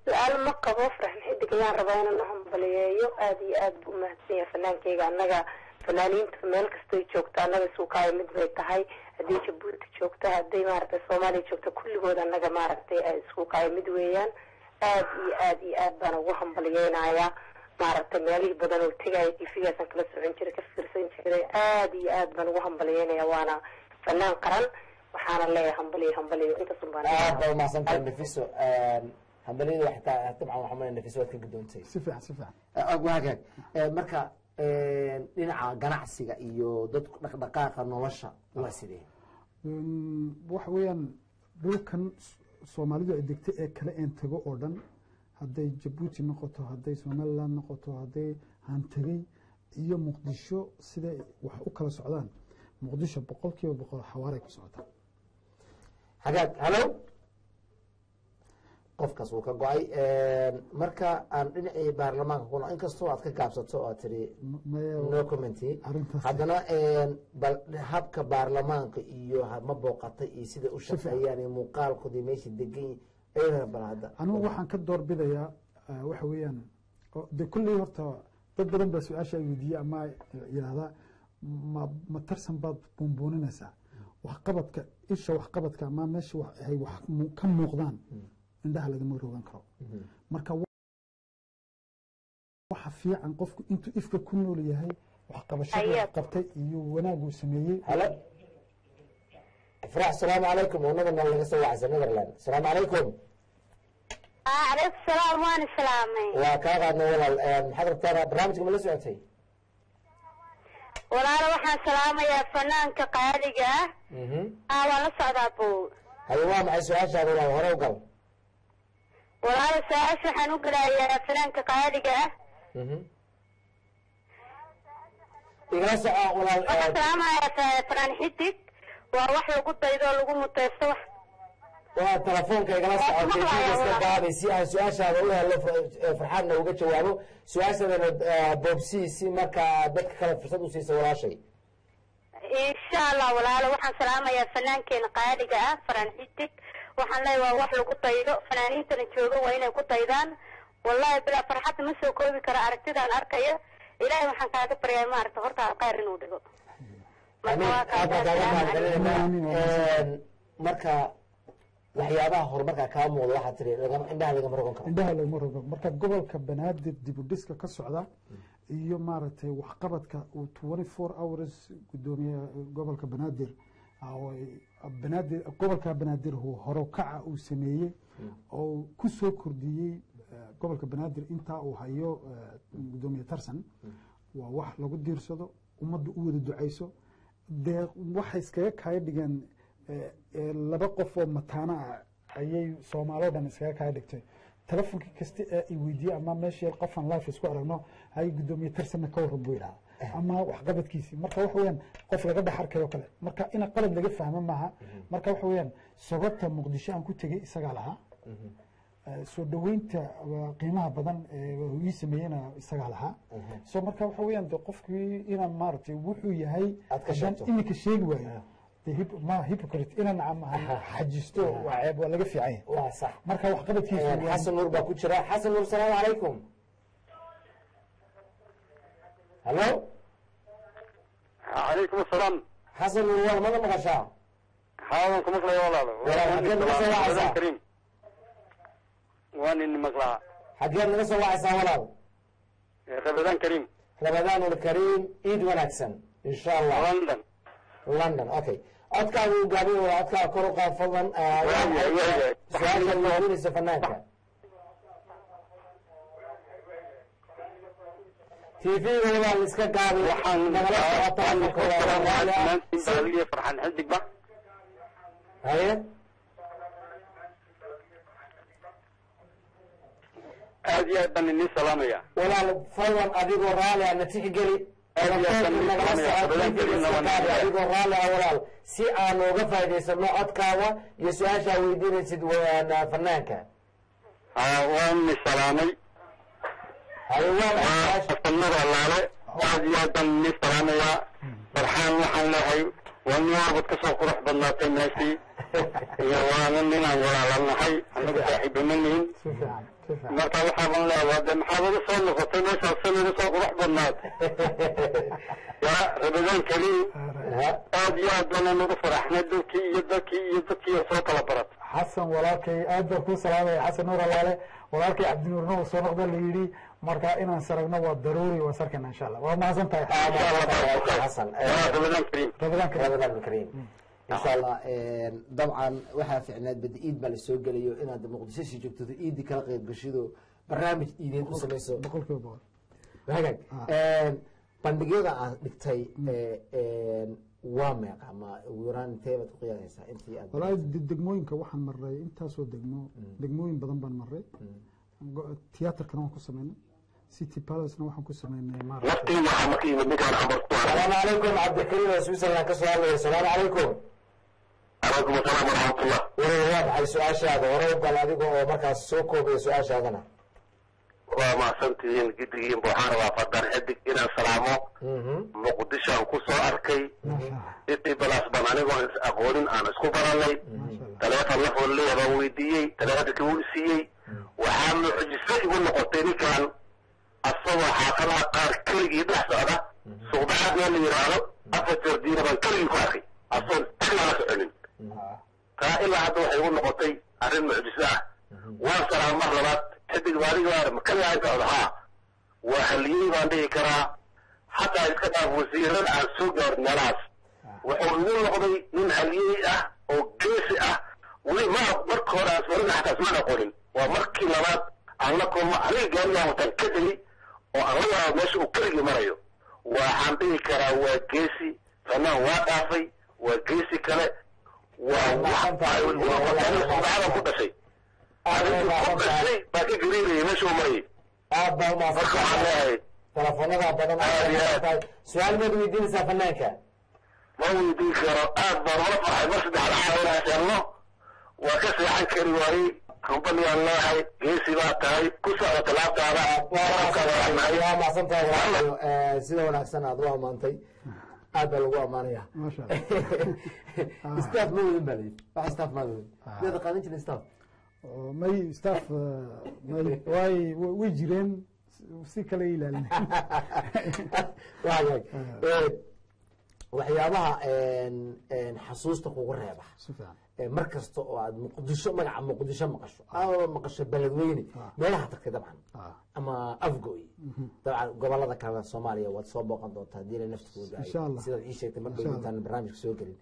su-aal ma qabo farxan xidig ayaan rabaa inaan u hambaliyeeyo aad iyo aad buu umahadsan yahay fanaankeyga annaga fanaaniinta meel kastay joogto annaga suukaayo mid bay tahay hadday jabuuti joogto hadday maaragtay soomaaliya joogto kulligood annaga maaragtay suukaayo mid weeyaan aad iyo aad baan ugu hambaliyeynayaa maaragtay meelihii badan oo tegaya tifigaasaan kala socon jiray ka fiirsan jiray aad iyo aad baan ugu hambaliyeynayaa waana fanaan qaran waxaana leeyahay hambaliyo intaasun baan aad baa umahadsantahay nafiso hambaliyada xitaa dabcan waxaa malaya nafiso waad ka gudoontay si fiican waagaag marka dhinaca ganacsiga iyo dadku dhaqdhaqaaqa nolosha waa sidee waxa weeyaan dhulkan soomaalidu ay degtay ee kale een tago oo dhan hadday jabuuti noqoto hadday somaliland noqoto hadday hantegey iyo muqdisho siday wax u kala socdaan muqdisho 100% xawaaray ku socotaa hagaag halo qofkaas wuu ka go-ay marka aan dhinacii baarlamaanka kuna inkastoo aad ka gaabsato oo aad tiri no commenty haddana bal habka baarlamaanka iyo ma booqatay iyo sida u shaqeeyaan iyo muuqaalkoodii meesha degan bal hadda anigu waxaan ka doorbidayaa waxa weeyaan de kulley horta dad badan baa su-aasha ay weydiiye ama yidhahdaa ma tarsan baad buunbuuninaysaa waxqabadka isha waxqabadka ama meesha ay wax ka muuqdaan indhaha lagama rogan karo marka waxa fiican qofku intuu ifka ku nool yahay waxqabashada qabtay iyo wanaaguu sameeyey halo ifraax salaamu calaykum ونبنا laga soo wacsan Netherland salaamu calaykum عليكم السلام وانا سلامي وكان قادنا ولا محضر ترى برنامج ما سمعتي ولا waxaan salaamayaa fanaanka qaaliga wala socdaabo haywa ma su'aasha wala hore u gal wala su'aasha waxaan u galayaa fanaanka qaaliga igala soo wala salaamayaa fanaan xidig waa wax lagu daydo lagu muteysto waa telefoonka igala socotay iska qaadi si aan su'aashaada u helo farxadna uga jawaabo su'aashadana boobsi si marka dadka kale fursad u siiso walaashay insha Allah walaalo waxaan salaamayaa fanaankeen qaaliga ah faraan xidig waxaan leeyahay wax lagu daydo fanaaniintana jooga waa inay ku daydaan wallahi bila farxad ma soo koobi kara aragtidaan arkaya ilaahay waxaan kaaga baryaa ma aragto horta qayr inuu dhigo marka waxyaabaha horumarka ka muuqda waxa tiri indhaha lagama rogan karo indhaha lagama rogan marka gobolka banaadir dib u dhiska ka socda iyo maaragtay waxqabadka uu 24 hours gudoomiye gobolka banaadir gobolka banaadir horo kaca uu sameeyey oo ku soo kordhiyey gobolka banaadir intaa uu hayo gudoomiye tarsan waa wax lagu diirsado ummadda u wada ducayso dee waxay iskaga kaya dhigeen laba qof oo mataana ah ayay soomaaloo dhan iskaga kaya dhigtay telefonkii kasta ee i weydiiyey ama meeshii qofan life isku aragno hay guddoomiye tarsana ka waran buu yidhaha ama waxqabadkiisii marka waxa weyaan qof laga dhex arkayo kale marka ina qalad laga fahmo maaha marka waxa weyaan sababta muqdisho aan ku tegey isagaa lahaa soo dhaweynta qiimaha badan ii sameeyena isagaa lahaa so marka waxa weyaan de qofkii inaan maaragtay wuxuu yahay haddaan iminka sheegi waayo ma hypocrite inaan xajisto waa ceeb waa laga fiican yahay waa sax marka waxqabadkiisa xasan nuur baa ku jira xasan nuur salaamu calaykum hallo calaykum asalaam xasan nuur waa mada maqashaa xaawan ku maqlaya walaalo xageed naga soo wacaysaa karim waa nin maqlaa xageed naga soo wacaysaa walaal rabadaan karim rabadaan ulkariim ciid wanaagsan insha allah london london okay codkaaga uu gaabin waa codkaaga kor u qaad fadlan su-aasha weydiinaysa fanaanka tv-ga walaal iska gaabi waxaan nagala socotaa farxan xidigba haye aad iyo aad baan idin salaamaya walaal fadlan adigoo raali ana tixgeli adigoo raali ah walaal si aan uga faa'idaysano codkaaga iyo su-aashaa weydiinaysid fanaanka waan salaamay sanada allaale aad iyo aad baan idin salaamayaa farxaan waxaan leehay waa nin waabad ka soo qurux badnaatay meeshii iyo waana ninaan walaalanahay anagu saaxiiba ma nihin marka waxaaban leedaa de maxaad uga soo noqotay meeshaas san uga soo qurux badnaatay ya rabadaan kaliim aad iyo aad baan ugu faraxnay dalkii iyo dadkii soo kala baratay xasan walaalkay aad baan kuu salaamaya xasan nuur alaale walaalkay cabdinuurna uu soo noqda la yidhi marka inaan saragno waa daruuri waa sarkana insha allah waa mahadsan tahay xasan rabadaan kariim rabadaan kariim insha allah dabcan waxaa ficnaad bada iid baa lasoo gelayo inaad muqdisho sii joogto iidi kala qayb gashido barnaamij iideed u samayso boqolkiiba boqol hagaag bandhigyada aad dhigtay waa meeqa ma ugu yaraan intee baad ku qiyaasaysaa intii aad walaahi degmooyinka waxaan maray intaasoo degmooyin badan baan maray tiyaatarkana waan ku sameynay city palacena waxaan ku sameynay salaamu calaykum cabdikariim oo switzerland ka soo hadlaya salaamu calaykum calaykum asalaam waraxmatullah wareer waa maxay su-aashaada hore bal adiga oo markaas soo koobaya su-aashaadana waa mahadsantihiin gidigiin waxaan rabaa fadaan xidig inaan salaamo muqdisho aan ku soo arkay city palace baan anigoo is aqoonin aan isku baranay taleefon la foolleeya baan weydiiyey taleefonka wuu isiiyey waxaa mucjiso igu noqotay ninkan asagoo xaafadaha qaar keligii dhex socda suqbaxaad meel la yidhaahdo afar jardiina baan keligii ku arkay asoon tigala soconin taa ilaa hadda waxay igu noqotay arrin mucjiso ah waan salaam mar labaad xidig baadiga makaliyaa socda haa waa haliyey baan dhihi karaa xataa iska dhaaf wasiirada aan soo gaarin meelahaas wuxuu igu noqday nin haliyey ah oo geesi ah weli marka hore aan sorin xataa ismaan aqoonin waa markii labaad aan la kulmo aniga gaarigaan wataan ka degi oo aan la yaabo meesha uu keligii marayo waxaan dhihi karaa waa geesi fanaan waa dhaafay waa geesi kale waa waxaan ku dhashay ku dhashay baa ka gariirayay meesha uu marayay aad baa umaasantahay telefoonada badan su-aal maad weydiinaysaa fanaanka ma weydiin karo aad baan ula farxay mar saddexda caawinaa sheegno waa ka seexan kari waayey hambaliyaan leehay geesi baa tahay ku socda talaabtaada waa mahadsan tahay sida wanaagsan aad u ammaantay aad baa lagu ammaanaya staff ma wadin baa layidhi wax staff maad wadin miyaad qaadan jirin staff may staff way jireen si kale ilaalin waxyaabaha xasuusta kugu reeba mar kasta oo aad muqdisho magaca muqdisho maqasho ama maqasho beledweyne meelaha tagtay dabcan ama afgoy dabcan gobolada kale soomaaliya waad soo booqan doontaa haddii la naftikooda sidaad ii sheegtay mar dhow intaan barnaamijka soo gelin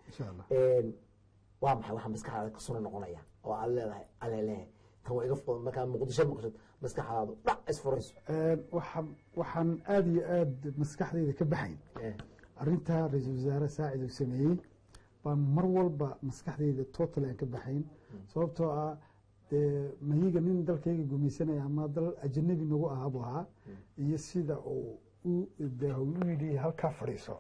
waa maxay waxaa maskaxdaada ka suna noqonaya oo aad leedahay alelehe tan waa iga fuqda markaa muqdisho maqashad maskaxdaadu dhac isfurayso waxaan aada iyo aad maskaxdayda ka baxayn arrintaa ra-iisul wasaare saacid uu sameeyey baan mar walba maskaxdeyda total aan ka baxayn sababtoo ah mahiga nin dalkayga gumaysanaya ama dal ajanabi nagu ahaa buu ahaa iyo sida uu u yidhi halkaa fadhiiso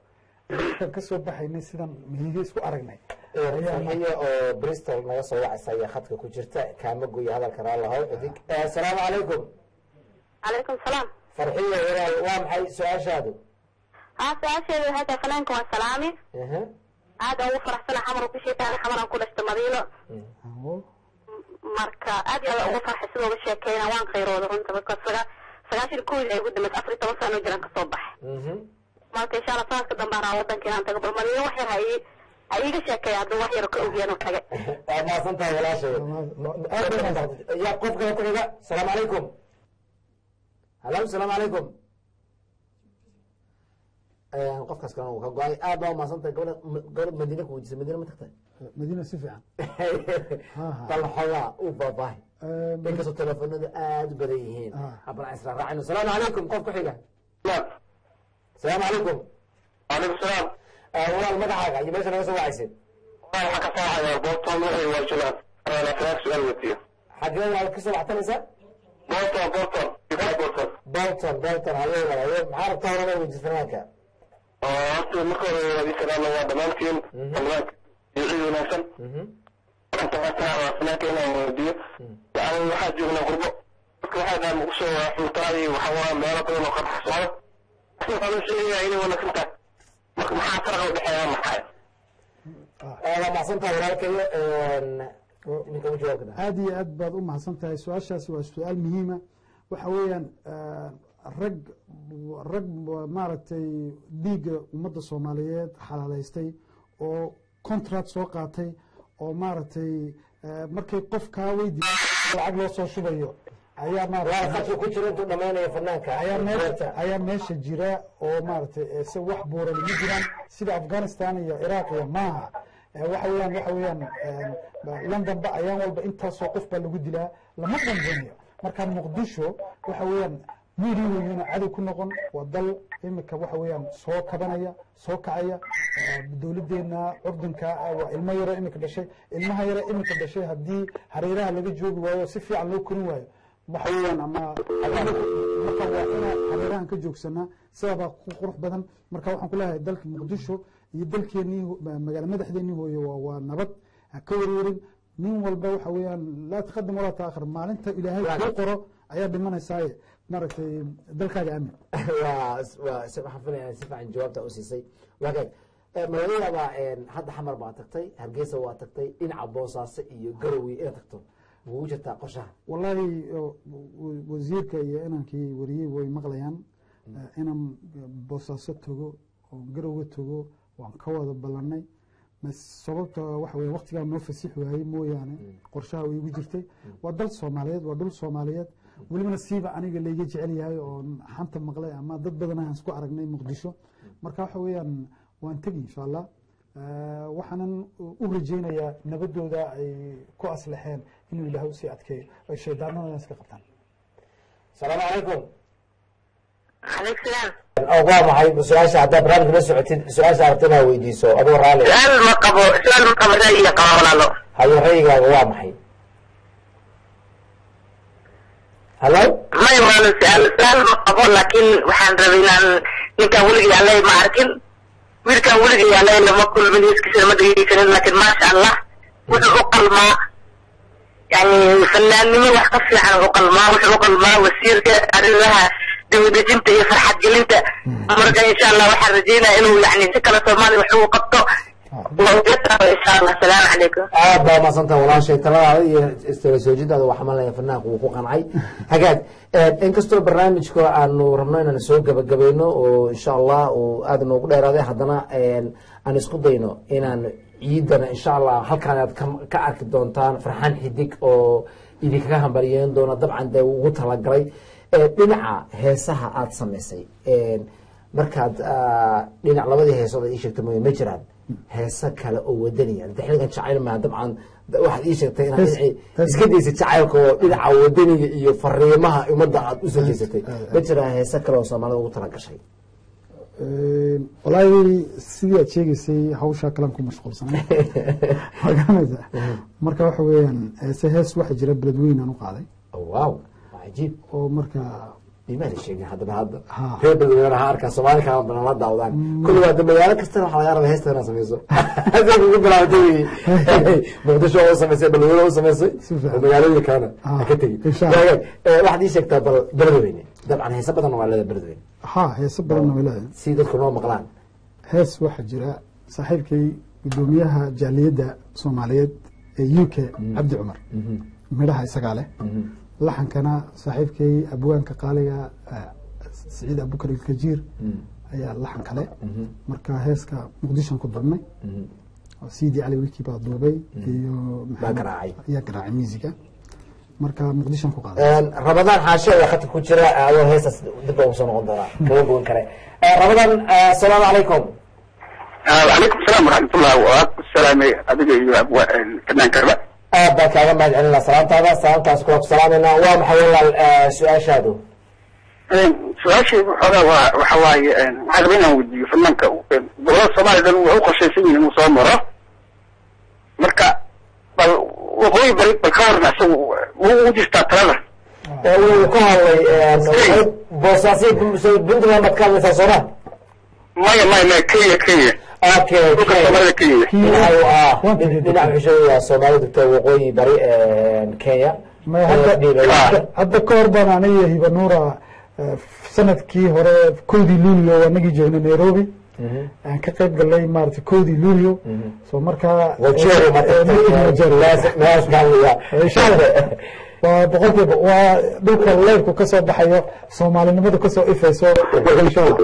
ka soo baxaynay sidan mahiga isku aragnay farxiyo oo bristol naga soo wacaysa ayaa khadka ku jirta kaama goya hadalka raalahow xidig asalaamu calaykum calaykum salaam farxiyo walaal waa maxay su-aashaadu su-aasheedu waxay tahay fanaanka waa salaami aad aan ugu faraxsana xamar bishii taani xamaraan ku dhashtay madiino marka aad iyo aad ugu farxay sidoo uga sheekeyna waan qayrooda runta marka 90 ay ugu dambeysay 14 sano jiraan ka soo baxay marka insha Allah sanadka dambe aan wadanka inaan tago bal madiino wax yar ayaga sheekay hadda wax yar ka ogeeyano taga ma santahay walaashay ya qofka taga salaam calaykum hello salaam calaykum qofkaas kan uu ka go'ay aad baa ma santahay gobol madiina ku wajisay madiina ma tagtay madiina si fiican bal xogaa u baabay inkastoo telefoonada aad u badan yihiin abal isra raacino salaam calaykum qof ku xiga salaam calaykum calaykum salaam walaal magacaaga iyo meesha naga soo wacaysid waxaa ka soo wacaya boobton waxay waajilaan ana faraaq su'aal watiyo xagee waad ka soo wactanaysaa bolton haye maxaa rabtaa horaba wejis fanaanka horta marka hore waadi salaama waa dhammaantiin fanaanka iyo ciid wanaagsan inta waxaa waa fanaanka inaan weydiiyo yani waxaa joognaa qurbo dadka waxaa dhaha ugu soo xultaay waxaa waa meelo badan oo qarxa socda waxaa sheegaya inay wanaagsan tahay marka maxaa farqa u dhexeeya maxay waa mahadsantahay walaalkayo ninka u jawaabka aad iyo aad baad u mahadsan tahay su-aashaasi waa su-aal muhiima waxa weeyaan rag maaragtay dhiigga ummadda soomaaliyeed xalaalaystay oo contract soo qaatay oo maaragtay markay qof kaa weydi lacag loo soo shubayo ayaa maaragtay ku jira intuu dhameynayo fanaanka ayaa meesha jira oo maaragtay se wax buuran ma jiraan sida afghanistan iyo ciraaq iyo maaha waxa weeyaan london ba ayaan walba intaasoo qof baa lagu dilaa lama dhanbanayo marka muqdisho waxa weeyaan miiri weeyana cadow ku noqon waa dal imika waxa weeyaan soo kabanaya soo kacaya dowladeena curdinka waa ilmo yaro imika dhashay ilmaha yaro imika dhashay haddii hareeraha laga joogi waayo si fiican loo korin waayo waxa weeyaan ama marka waa inaan hareerahan ka joogsanaa sidaabaa ku qurux badan marka waxaan ku leeyahay dalka muqdisho iyo dalkeenii magaala madaxdeenii hooye waa nabad ha ka warwarin nin walba waxa weeyaan laa taqadim walaa taakhir maalinta ilaahay kuu qoro ayaa dhimanaysaaye maaragtay dalkaaga aamin waxaan filaya si fiican jawaabta u siisay waagaag magaalada hadda xamar baa tagtay hargeysa waa tagtay dhinaca boosaaso iyo garowe inaad tagto ugu jirtaa qorshaha wallaahi wasiirka iyo inankii wariyey way maqlayaan inaan boosaaso tago oo garowe tago waan ka wada ballanay sababta waxa weye waqtigaa noo fasix waayey mooyaane qorshaha way igu jirtay waa dal soomaaliyeed waa dhul soomaaliyeed welibana siiba aniga layga jecel yahay oo xanta maqlay ama dad badan aan isku aragnay muqdisho marka waxa weeyaan waan tegi insha allah waxaanan u rajaynayaa nabadooda ay ku aslaxeen inuu ilaahay usii adkeeyo ay shaydaanadana iska qabtaan asalaamu calaykum calaykum salaam waa maxay su-aasha haddaa barnaamijka la socotid su-aasha aragta inaa weydiiso adoo raali su-aal ma qabo ra'yiga qaba walaalo hayo ra'yigaaga waa maxay hallo may walaalo su-aal ma qabo laakiin waxaan rabay inaan ninkaan weligii allay ma arkin wiilkaan weligii allay lama kulmin iskiisa ma dhegeysanin laakiin maasha allah wuxuu u qalmaa yani fanaannimo wax ka fiican u qalmaa wuxuu u qalmaa wasiirka arrimaha dawladejinta iyo farxad gelinta marka insha allah waxaan rajeynaya inuu yani si kale soomaaliya wax ugu qabto insha allah asalaamu calaykum aad baa mahadsanta walaashay taladaada iyo istala soojidaada waxaa malaya fanaanku wuu ku qancay hagaag inkastoo barnaamijka aanu rabno inaan soo gabagabayno oo insha allah uu aada noogu dheeraaday haddana aan isku dayno inaan ciidana insha allah halkaan aad ka arki doontaan farxaan xidig oo idinkaga hambalyeyn doona dabcan dee ugu talagalay dhinaca heesaha aada samaysay markaad dhinac labadii heesood aad ii sheegtay mooye ma jiraan heesa kale oo wadaniya inta xilligan jacayl maa dabcan waxaad ii sheegtay inaad dhinacii iska daysay jacaylka oo dhinaca wadaniga iyo fariimaha ummadda aad usoo jeysatay ma jiraan heesa kale oo soomaalida ugu tala gashay walaahi sidii aad sheegaysay hawshaa kalan ku mashquulsanay magaranaysa marka waxa weeyaan hees waxa jira beledweyn aan u qaaday waaw cajiib oo marka iimaan sheegay haddana hadda reer beledweyne ha arkaa Soomaali ka badan la daawdaan kullu waa magaalo kasta waxa laga rabaa heesta inaan sameeyo hadda ugu bilaawday muqdisho oo sameysay beledweyne oo sameysay magaalada kana ka tagay waxaad ii sheegtaa beledweyne dabcan heesa badan waa leedahay beledweyne heesa badan waa leedahay si dadku noo maqlaan hees waxa jira saaxiibkay gudoomiyaha jaaliyadda Soomaaliyeed ee UK Cabdi Cumar midhaha isaga leh laxankana saaxiibkay abwaanka qaaliga Saciid Abubakar Kajiir ayaa laxan kale marka heeska Muqdisho ku dubnay Sidi Ali Wiki baa duubay iyo garaacay musiga marka Muqdisho ku qaaday Ramadan xaasho ee khadka ku jira oo heesas dib ugu soo noqon doona kala goon kare Ramadan assalaamu alaykum وعليكم السلام ورحمة الله والسلام أدري أبو فنان كربلاء بك هذا ما جعلنا سلامتها أشكرك سلامنا ومحول سؤال شادو سؤال شيء هذا وحواي هذا بينه ودي فنان كو بقول الصباح ده هو قشيسين المصامرة مركا وهو بريء بالكار نفسه ودي استطرده وكهل بوساسي بنت ما بتكلم في صورة ما كيه اوكي نلعب شويه Soomaali dadka waqooyi bari Kenya ما هذا كوربان aniga hiba nuura sanadkii hore koodii luulyo wanagi joogna Nairobi aan ka qayb galay maartay koodii luulyo soo markaa wajero waa boqolkiiba waa dhulka leerku ka soo baxayo Soomaalinimada ka soo ifayso inshallah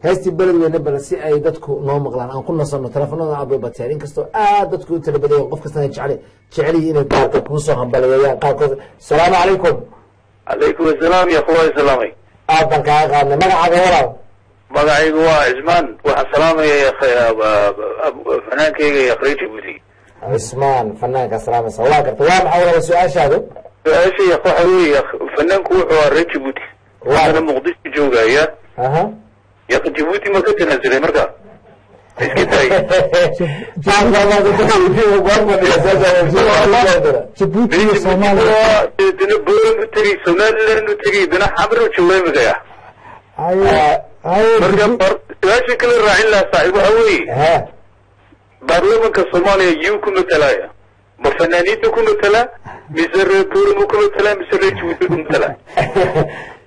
heesti beledweyne bal si ay dadku noo maqlaan aan ku nasano telefoonada aad bateen inkastoo aad dadku u talabadeen qof kasta jecel inay qaarka ku soo hambalyeeyaan qaarkood salaamu calaykum عليكم السلام يا اخوي سلامي aadan ka qaadna magacaaga walaal magacaygu waa Ismaan waxa salaamaya ya fanaankeega ya Khreyti Budi Ismaan fanaanka salaamay waa garta waa maxay walaal su'aashaadu su'aasha ya qaxwi ya fanaanku wuxuu Khreyti Budi waa Muqdisho joogaya يا أخي جيبوتي ما كنت نزلي مركا إيش كتاي جيبوتي Soomaaliya دنا بورن تري Soomaaliland تري دنا حمر وشوي مجايا مركا إيش كل الراعين لا صاحب هوي برلمان كصوماليا يوكم تلايا بفنانيتكم تلا مصر بورمكم تلا مصر جيبوتكم تلا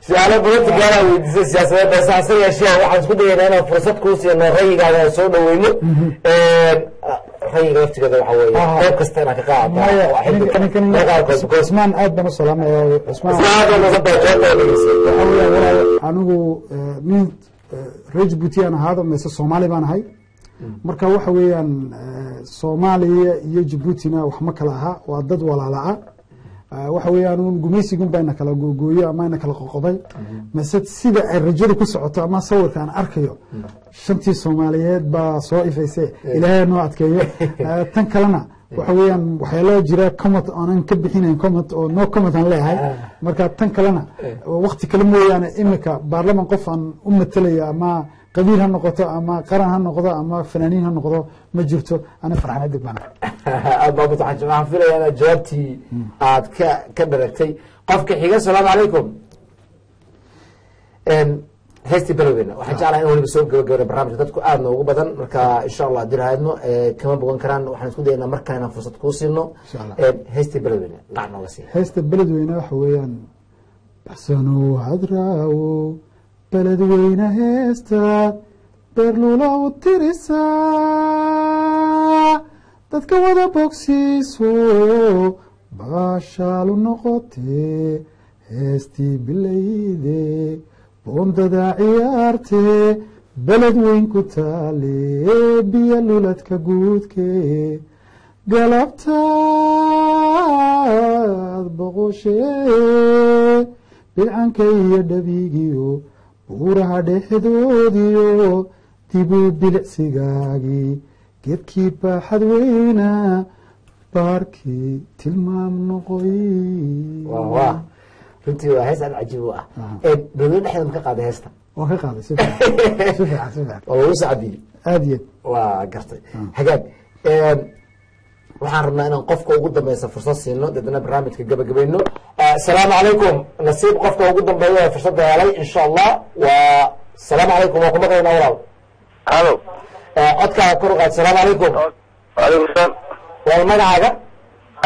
سؤال بنت قال ودي سياسة بس عصير أشياء واحد كده يعني أنا فرصة كوسي إن الرأي قاعد يسوون وينه الرأي قلت كذا وحوي طيب كستنا كقاعد كان عثمان أدنى السلام عثمان أنا زبط أنا من رج بوتي أنا هذا من الصومالي بان هاي مركا وحوي أن الصومالي يجبوتنا وحمك لها وعدد ولا لا waxa weeyaan gumeysigun bayna kala googooyo ama ayna kala qoqoday masad sida ay rajada ku socoto ama sawirka aan arkayo shantii Soomaaliyeed baa soo ifaysay ilaahay noo adkeeyo tan kalena waxa weeyaan waxyaalo jira comment aan ka bixinayn comment oo no comment aan leeyahay marka tan kalena waqti kale mooyaan imika baarlamaan qof aan u matalaya ama qabiil ha noqoto ama qaran ha noqdo ama fanaaniin ha noqdo ma jirto ana farxad dib bana أبغى بتحكي مع فيلا أنا جوابتي عاد كبرتي قفك حاجة السلام عليكم هستي بلوينا وحنجي على إنه اللي بيسوق جواب برنامج تدكو أنا وبدن مركا إن شاء الله دير هادنو كمان بقول كران وحنسكو دينا مركا هنا فرصة كوسينو هستي بلوينا قعنا وسي هستي بلوينا حويان بحسنو عذراو بلوينا هستا برلولا وترسا dadka wada bogsiiso baashaalu noqotee heestii bilayde boondada ciyaartee beled weyn ku taale biyo luladka guudkee galabtaad boqoshee bilcanka iyo dhabigiyo buuraha dhexdoodiyo dibuu bilicsigaagii geedkii baaxad weyna baarkii tilmaam noqoy runtii waa hees aad cajiib u ah dowlad dhexdeeda ma ka qaaday heesta waa ka qaaday si fiican si fiican oo lagu sacbiyey aad iyo waa gartay hagaag waxaan rabnaa inaan qofka ugu dambeysa fursad siino dadna barnaamijka gabagabayno asalaamu calaykum nasiib qofka ugu dambeeya ee fursadda helay insha allah waa asalaamu calaykum waa ku maqlaynaa walaal halo codkaaga kor u qaad asalaamu calaykum waalaikum salaam waa magacaaga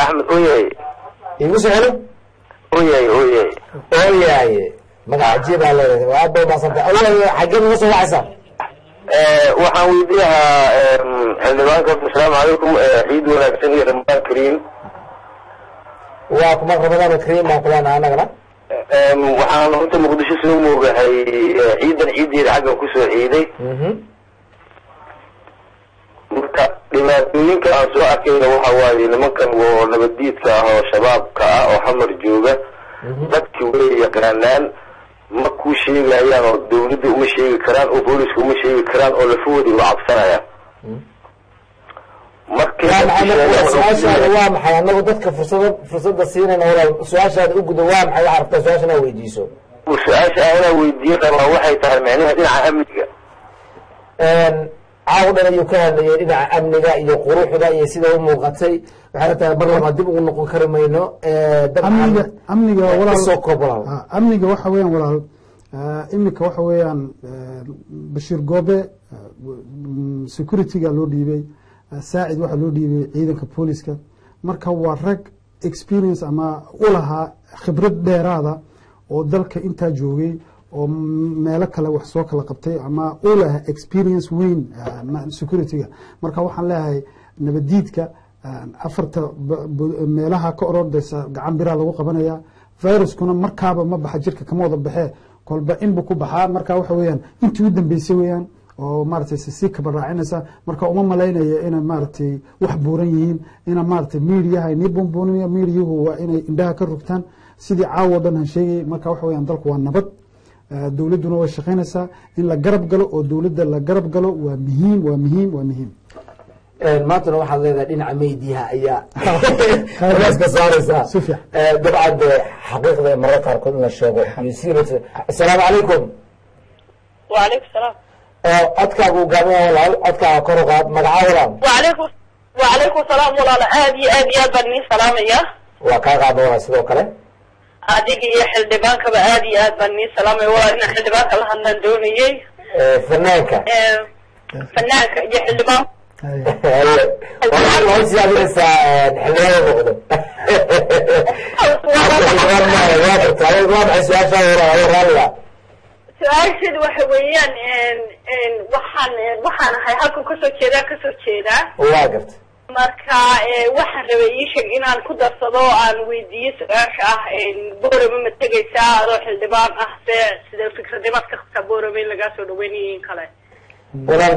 axmed oyay igu soo celi oyay ooyaaye magac cajiib aa leedahay waa aad bay umaasantay awaaye xaggee naga soo wacaysaa waxaan weydiiyahaa xildhibaanka asalaamu calaykum ciid wanaagsan iyo ramadaan kariim waa kuma ramadaan kariim baan kuleenaha annagana waxaan runta muqdisho soo moogahay ciidan ciiddeeda xaggan kusoo ciiday marka dhibaatooyinka aan soo arkayna waxa waaye nimankan oo nabaddiidka ah oo shabaabka ah oo xamar jooga dadkii way yaqaanaan ma ku sheegayaan oo dawladda uma sheegi karaan oo booliska uma sheegi karaan oo lafahoodi waa cabsanayaan su-aashaada waa maxay anagu dadka fursadda siinayna walaal su-aashaada u gudo waa maxay waxaa rabtaa su-aasha inaa weydiiso su-aasha anaa weydiin rabaa waxay tahay micnaha dhinaca amniga caaw dhan ayuu ka hadlayay dhinaca amniga iyo quruxda iyo sida u muuqatay waxay tahay mar labaad dib ugu noqon kari mayno amniga soo koob walaal amniga waxa weeyaan walaal iminka waxa weeyaan Bashiir Goobe security-ga loo dhiibay saacid waxa loo dhiibay ciidanka booliska marka waa rag experience ama u lahaa khibrad dheeraada oo dalka intaa joogay oo meelo kale wax soo kala qabtay ama u lahaa experience weyn security-ga marka waxaan leeyahay nabadiidka afarta meelaha ka orodaysa gacan biraa lagu qabanaya viruskuna markaaba ma baxa jirka kama wada baxee kolba inbu ku baxaa marka waxa weeyaan intii u dambeysay weeyaan oo maaragtay si kaba raacinaysa marka uma malaynaya inay maaragtay wax buuran yihiin ina maaragtay miidiyaha ni buunbuuniya miidiyuhu waa inay indhaha ka rugtaan sidii caawo dhan han sheegay marka waxa weeyaan dalku waa nabad dawladduna way shaqaynaysaa in la garab galo oo dawladda la garab galo waa muhiim waa muhiim waa muhiim maantana waxaad leedahay dhinaca meydiyaha ayaa ka saaraysaa dabcan de xaqiiqda ee mararka qaarkood in la sheego asalaamu calaykum وعليكم السلام codkaagu gaaban walaal codkaaga kor u qaad magaca walaal وعليكم السلام ولا aad baan idin salaamaya waa kaa qaada walaal sidoo kale adiga iyo xildhibaankaba aad baan idin salaamaya waa ina xildhibaanka la hadlaan doonayay fanaanka iyo xildhibaan waxaa siyaadinaysaa xildhibaan noqdo waa maxay su-aashaa walaal raaliga su-aasheedu waxa weeyaan waxaan ahay halkan kasoo jeedaa waa garta marka waxaan rabay ii sheeg inaan ku darsado aan weydiiyo su-aasha ah boorame ma tegaysaa adoo xildhibaan ah sida fikradimaad ka qabtaa boorame in lagaa soo dhaweynayo in kale walaal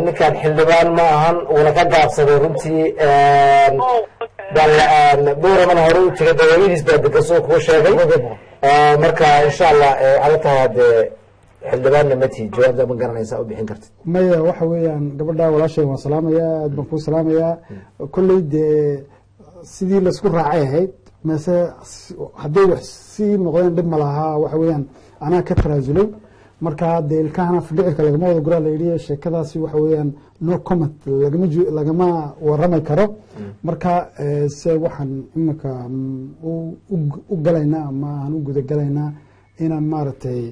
ninkaan xildhibaan ma ahan uuna ka gaabsaday runtii booramana hore u jiray dawaadiis baa degan soo kuu sheegay marka insha allah waxaa la tahaa dee xildhibaanna mati jawaabta ma garanaysaa u bixin kartid maya waxa weeyaan gabadha walaashay waan salaamayaa aad baan kuu salaamayaa kolley dee sidii laisku raacay ahayd mase hadday wax sii noqdeen dhib ma lahaa waxa weeyaan anaa ka tanaasulay marka dee ilkahana fidhicirka lagama wada guraa layidhi sheekadaasi waxa weeyaan no comment lagama warami karo marka se waxaan iminka u galaynaa ama aan u guda galaynaa inaan maaragtay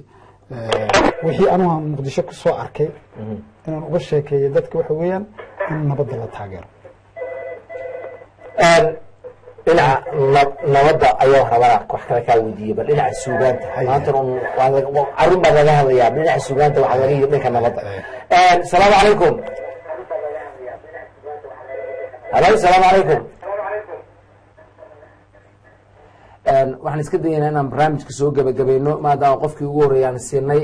wixii anugu muqdisho ku soo arkay inaan uga sheekeeyo dadka waxa weeyaan in nabadda la taageero dhinaca nabadda ayaa rabaa wax kale kaa weydiiyey bal dhinaca suugaanta maantana arrin baa laga hadlayaa dhinaca suugaanta waxaa laga yidhi dhanka nabadda asalaamu calaykum halo asalaamu calaykum waxaan iska dayaynaa inaan barnaamijka soo gebagabayno maadaama qofkii ugu horreeyaan siinay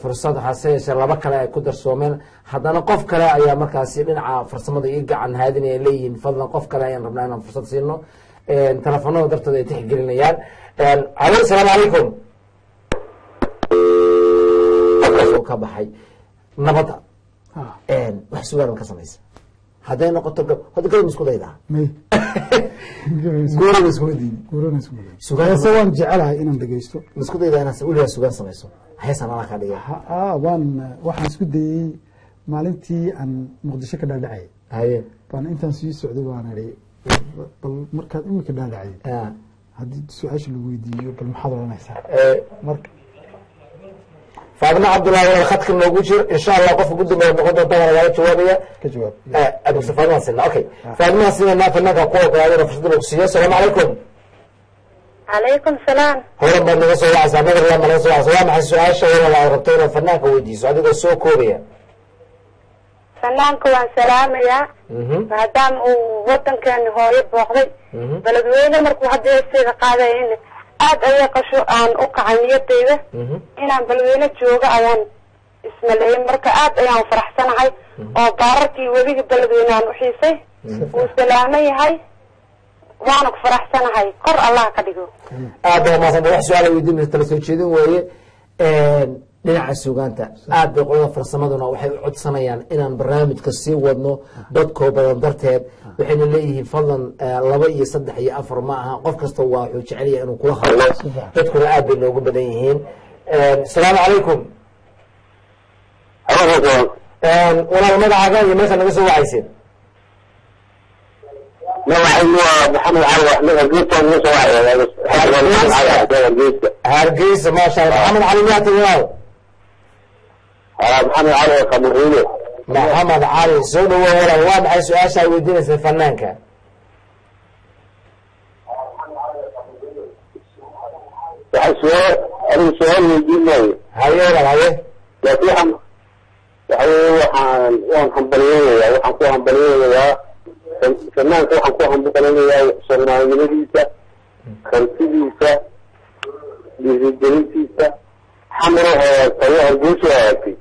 fursad hase yeeshee laba kale ay ku darsoomeen haddana qof kale ayaa markaasi dhinaca farsamada iyo gacan haadin ay leeyihiin fadlan qof kale ayaan rabnaa inaan fursad siino telefoonada dartooda ay tixgelinayaan halo asalaamu calaykum qofkaas oo ka baxay nabadda wax sugaan ka samaysa hadday noqoto hadda gabadh isku daydaa may guurana isku diin guurana isku day sugaan waan jecelahay inaan dhageysto isku daydaa inaad weligaa sugaan samayso heesaan ala ka dhigay waxaan isku dayey maalintii aan muqdisho ka dhaadhacay haye baan intaan sii socday baan idhi bal markaad imika dhaadhacay haddii su-aasha lagu weydiiyo bal maxaad oranaysaa marka فاطمة عبد الله ولا خدك موجود إن شاء الله قف قدام نقطة طبعا على جوابية كجواب أبو فاطمة سنة أوكي فاطمة سنة ما في النقطة قوة هذه رفض الأكسية السلام عليكم عليكم السلام هو ربنا نقص وعز ما غير لما نقص وعز وما حس سؤال شيء ولا ربطينا فنانك ويدي سؤال يقول سو كوريا فنانك وان سلام يا maadaam uu wadankeeni hooyo booqday beledweyne markuu hadda heesteyda qaadayn aad ayay qasho aan u kacay niyadeyda inaan beledweyne joogo ayaan ismaleeyay marka aad ayaan faraxsanahay oo baararkii webiga beledweyne aan u xiisay wuu salaaman yahay waana ku faraxsanahay kor allah ka dhigo aad baa maasan wax su'aal weydiin tala soo jeedin weeye dhinaca suugaanta aad bay qolada farsamaduna waxay u codsanayaan inaan barnaamijka sii wadno dadkoo badan darteed waxayna leeyihiin fadlan 2 iyo 3 iyo 4 ma aha qof kasta waa wuxuu jecel yahay inuu kula hadlo dadkuna aad bay loogu badan yihiin assalaamu calaykum walaal magacaaga iyo meesha naga soo wacayseen محمد علي أحمد الجيسة هرقيسة ما شاء الله محمد علي مياتي ولاو محمد علي قبريني محمد علي سودو ولا واد حي سؤال شاي ويدينا في الفنان كان سؤال يجينا هاي هاي لا في حم وحن حنبليه فنان waxaan ku hambaleynayaa Soomaaliyeedkiisa khalfidiisa dhiirigelintiisa xamraha tayaha guushaati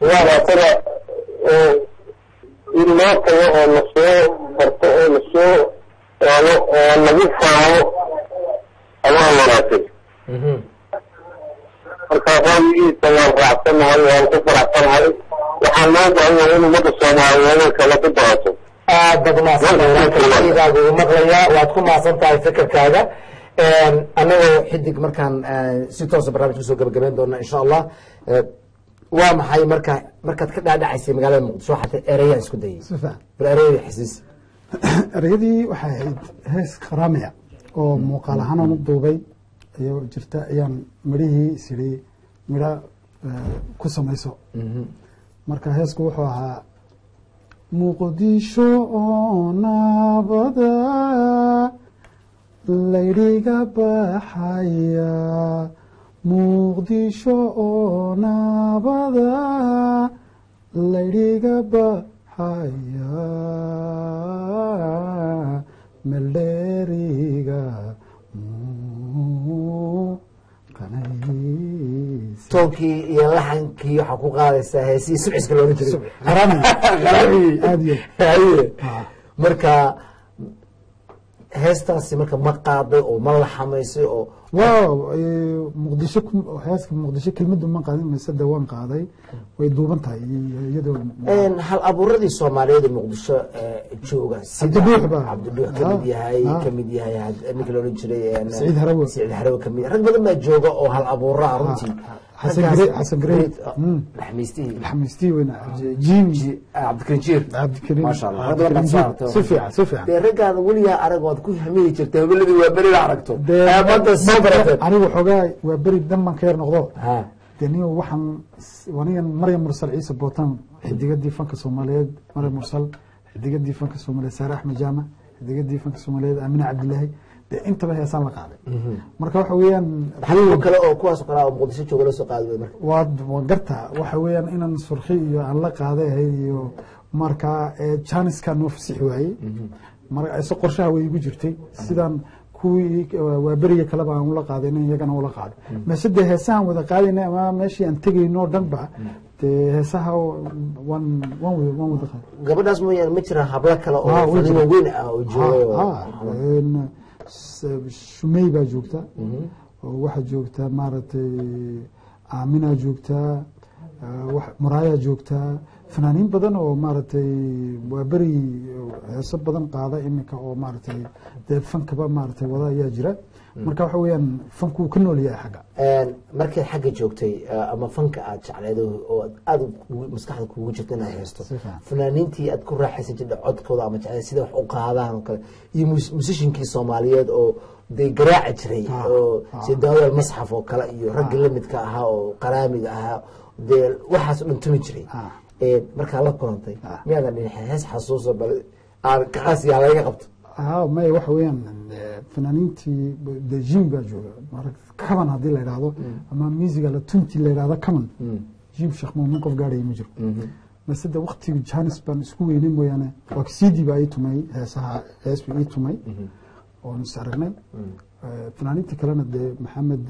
waa tada in loo tago oo la soo barto oo la soo lagu faano Allah wanaagsan marka ra'yigiisa waan raacsanahay waan ku faraxsanahay waxaan loo baahanyahay in ummadda Soomaaliyeed kala ku daato aad baad umahadsantahay maqlayaa waad ku mahadsan tahay fikirkaaga anagoo xidig markaan si toosa barnaamij kusoo gabagabeyn doona insha allah waa maxay markaad ka dhaadhacaysay magaalada muqdisho xataa ereyaan isku dayay bal ereyada xisiis ereyadii waxay ahayd hees qaraamiya oo muuqaal ahaan aan u duubay ayuu jirta ayaan midhihii isiri midha ku samayso marka heesku wuxuu ahaa muqdisho oo nabada laydhiga baxaya muqdisho oo nabada laydhiga baxaya meldheeriga tonkii iyo laxankii waxaa ku qaadaysaa heesihii subciska loola jiray marka heestaasi marka ma qaaday oo ma laxamaysay oo muqdisho heeska muqdisho kelmadu ma qaadin mise de waan qaaday way duuban tahay iyadoo hal abuuradii Soomaaliyeed muqdisho jooga cabdibuux kamid yahay ninka loola jiray Saciid Harawe kamid rag badan baa jooga oo hal abuura runtii حسن جريد الحميستي وين عبد الكريم ما شاء الله سفيع رجال وليا أرجوات كل همي جرت ولدي وبري عرقته ما الصبر أنا وحجاي وبري دم كير نقضاء دنيا وحن ونيا مريم مرسل عيسى بوطن حديقة دي فنك الصوماليات مريم مرسل حديقة دي فنك الصوماليات سارة أحمد جامع حديقة دي فنك الصوماليات أمينة عبد الله انت بها يسان la qaaday marka waxa weeyaan xaluu kale oo kuwaas qaraa muqdisho jooga la soo qaaday marka waa garta waxa weeyaan inaan surxi iyo aan la qaaday iyo marka chaniska noo fasix waayay marka ay soo qorshaha way igu jirtay sidaan kuwii waa bariga kale baan la qaaday in iyagana wala qaaday meeshada heesahan wada qaadayna ama meeshii aan tagayno dhanba heesaha wan wada qaaday gabadhaas mooyaan ma jira habla kale oo weyn ah oo jooga shumey baa joogta oo waxa joogta maaragtay aamina joogta muraaya joogta fanaaniin badan oo maaragtay waa beri heeso badan qaada iminka oo maaragtay dee fankaba maaragtay wada ayaa jira marka waxa weeyaan fanku wuu ka nool yahay xagga markaad xagga joogtay ama fanka aad jecleed oo aada maskaxda kugu jirta inaad haysto fanaaniintii aad ku raaxaysan jirtay codkooda ama jecleed sida wax u qaadaan oo kale iyo musishinkii soomaaliyeed oo dee garaaci jiray oo sida daawada masxaf oo kale iyo ragga lamidka ahaa oo qaraamiga ahaa dee waxaas o dhan tumi jiray markaa la kulantay miyaadan dhinaxay hees xasuuso bal aan kaas yaa laga qabto maya waxa weeyaan fanaaniintii de jim baa jooga kaman haddii la idhaahdo ama musiga la tunti la idhahdo kaman jim sheekh muumin qof gaadhaya ma jiro base de waktiga janis baan isku weynay mooyaane waa cd baa ii tumay heesaha hees buu ii tumay oon is aragnay fanaaniinta kalena dee maxamed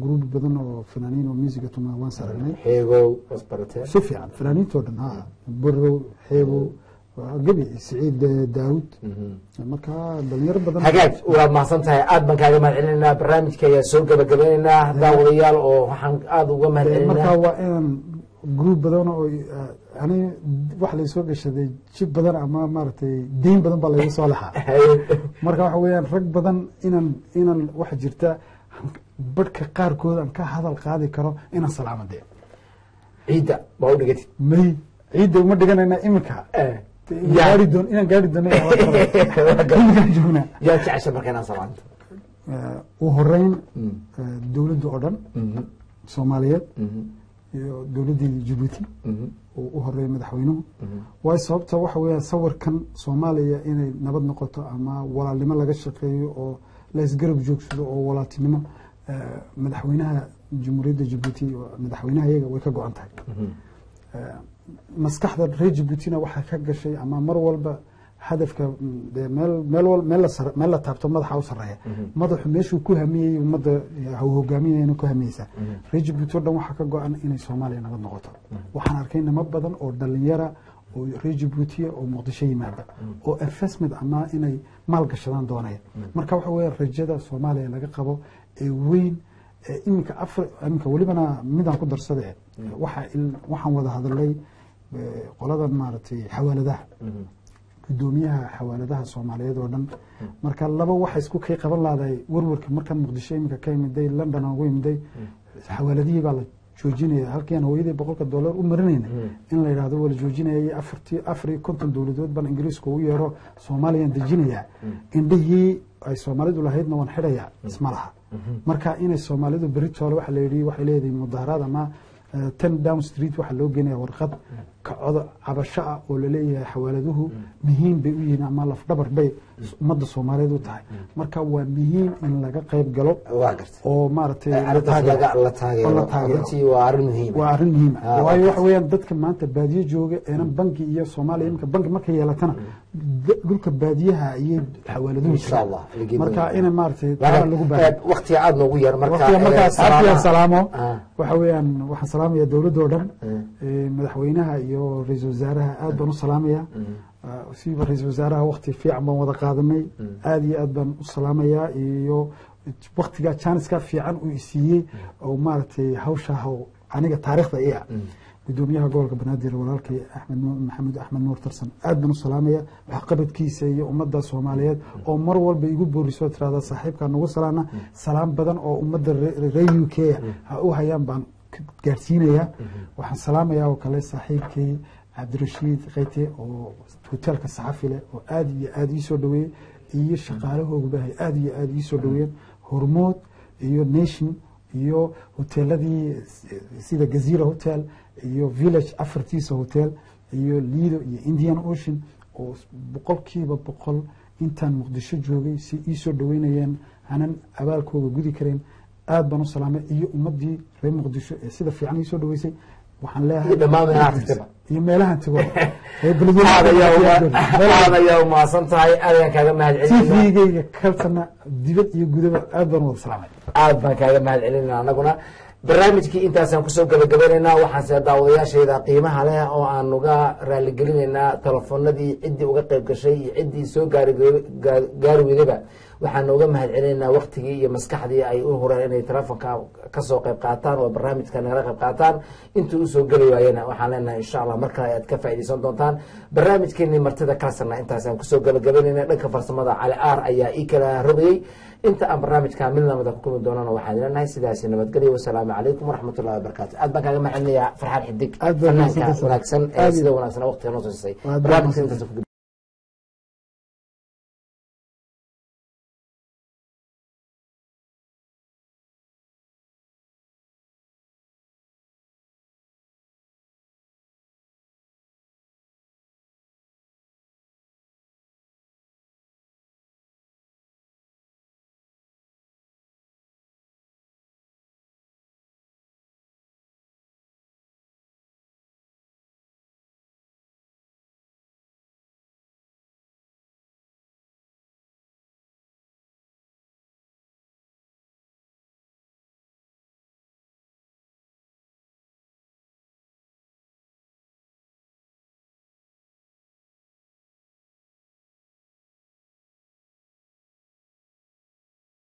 gruub badan oo fanaaniin oo musiga tuma waan is aragnay xeegow wasbarate si fiican fanaaniintoo dhan borow xeegow gabi siciid daawud marka dhalinyaro badan hagaag waa mahadsan tahay aad baan kaaga mahad celinaynaa barnaamijka ayaa soo gabagabaynaynaa daawadayaal oo waxaan aada uga mahad celinaynaa marka waa inaan gruub badan oo ani wax laysoo gashaday jib badan ama maaragtay deyn badan baa layga soo laxaa marka waxa weeyaan rag badan inaan waxa jirta badhka qaarkood aan ka hadal qaadi karo inaan salaamade ciidda baa u dhigatid may ciidda uma dhiganayna iminka inaan gaari doono joogna yaa jecesha marka inaan salaanto u horeyn dowladda oo dhan soomaaliyeed iyo dowladdii jabuuti uu u horeeyay madaxweynuhu waayo sababta waxa weeyaan sawirkan soomaaliya inay nabad noqoto ama walaalnimo laga shaqeeyo oo la isgarab joogsado oo walaaltinimo madaxweynaha jamhuuriyadda jabuuti madaxweynaha iyaga way ka go-an tahay maskaxda reer jabuutina waxaa ka gashay ama mar walba hadafka meel la taabto madaxa u sareeya madaxu meeshuu ku hamiyey ummadda hogaaminayana ku hamiyeysaa reer jabuuti o dhan waxaa ka go-an inay soomaaliya nabad noqoto waxaan arkay nimo badan oo dhalinyara oo reer jabuutiya oo muqdisho yimaada oo investment ama inay maal gashadaan doonaya marka waxa weya rajada soomaaliya laga qabo ee weyn iminka welibana midaan ku darsade waxaan wada hadalay qoladan maaragtay xawaaladaha gudoomiyaha xawaaladaha soomaaliyeed oo dhan marka laba waxa isku kay qaban laadahay warwarka markaan muqdisho iminka ka imiday london aan ugu imiday xawaaladihii baa la joojinaya halkiiaan hooyadii $100 u marinayna in la yidhahdo waa la joojinayay 54 dowladood baan ingiriiska ugu yeero soomaaliyaan dejinayaa indhihii ay soomaalidu lahaydna waan xidhayaa isma laha marka inay soomaalidu beritoole waxa la yidhi waxay leedahay mudaharaad ama 10 down street waxaa loo geenaya warqad kacdo cabasho ah oo laleeyahay xawaaladuhu muhiim bay u yihiin ama lafdhabar bay ummadda soomaaliyeed u tahay marka waa muhiim in laga qayb galo oo maaragtay waa arrin muhiim waayo waxa weeyaan dadka maanta baadiye jooga eenan bangi iyo soomaaliya iminka bangi marka yeelatana dhulka baadiyaha ayay xawaaladuhu jiraan marka ina maaragtay lagu waqtiga aada noogu yar marka asxaabtiya salaamo waxa weeyaan waxaan salaamaya dowladda oo dhan madaxweynaha iyo ra-iisul wasaaraha aad baan u salaamaya siiba ra-iisul wasaaraha wakti fiican baan wada qaadanay aada iyo aad baan u salaamayaa iyo waktigaa janiska fiican uu isiiyey oo maaragtay hawshaah aniga taariikhda iya gudoomiyaha gobolka banaadir walaalkay maxamed axmed nuur tarsan aad baan u salaamaya waxqabadkiisa iyo ummadda soomaaliyeed oo mar walba igu booriso tirahda saaxiibkaa nagu salaana salaam badan oo ummadda reer u k ha u hayaan baan gaarsiinaya waxaan salaamayaa oo kale saaxiibkay cabdirashiid kayte oo hoteelka saxafi leh oo aada iyo aada ii soo dhaweeyey iyo shaqaalahoogubahay aada iyo aada ii soo dhaweeyeen hormood iyo nation iyo hoteeladii sida gazira hotel iyo village afartiisa hotel iyo lido iyo indian ocean oo 100% intaan muqdisho joogay si ii soo dhaweynayeen hanan abaalkooga gudi kareen aad baan u salaamay iyo ummadii reer muqdisho ee sida fiican ii soo dhaweysay waxaan leeyahay iyo meelahan tago ayaa u mahadsan tahay aadaan kaaga mahad tvgayga kaltana dibad iyo gudaba aad baan wada salaamay aad baan kaaga mahad celinaa anaguna barnaamijkii intaasaan kusoo gabagabaynaynaa waxaanse daawadayaashayda qiimaha leh oo aan uga raaligelinaynaa telefoonadii ciddii uga qayb gashay iyo ciddii soo gaari weydaba waxaan uga mahad celinaynaa waktigii iyo maskaxdii ay u hureen inay telefonka kasoo qayb qaataan oo barnaamijka nagala qayb qaataan intuu usoo geli waayena waxaan leenahay insha allah mar kale ayaad ka faa'iidaysan doontaan barnaamijkeenii martida kalsana intaasaan kusoo gabagabaynayna dhanka farsamada cali aar ayaa ii kala rogayey inta aan barnaamijka mid lamida ku kulmi doonana waxaan leenahay sidaasi nabadgelyo wasalaamu calaykum waraxmatullahi wabarakaatu aad baan kaaga mahadcelinayaa farxaan xidig fanaanka wanaagsan ee sida wanaagsan waqtiga noo soo siisay barnaamijka intaas ku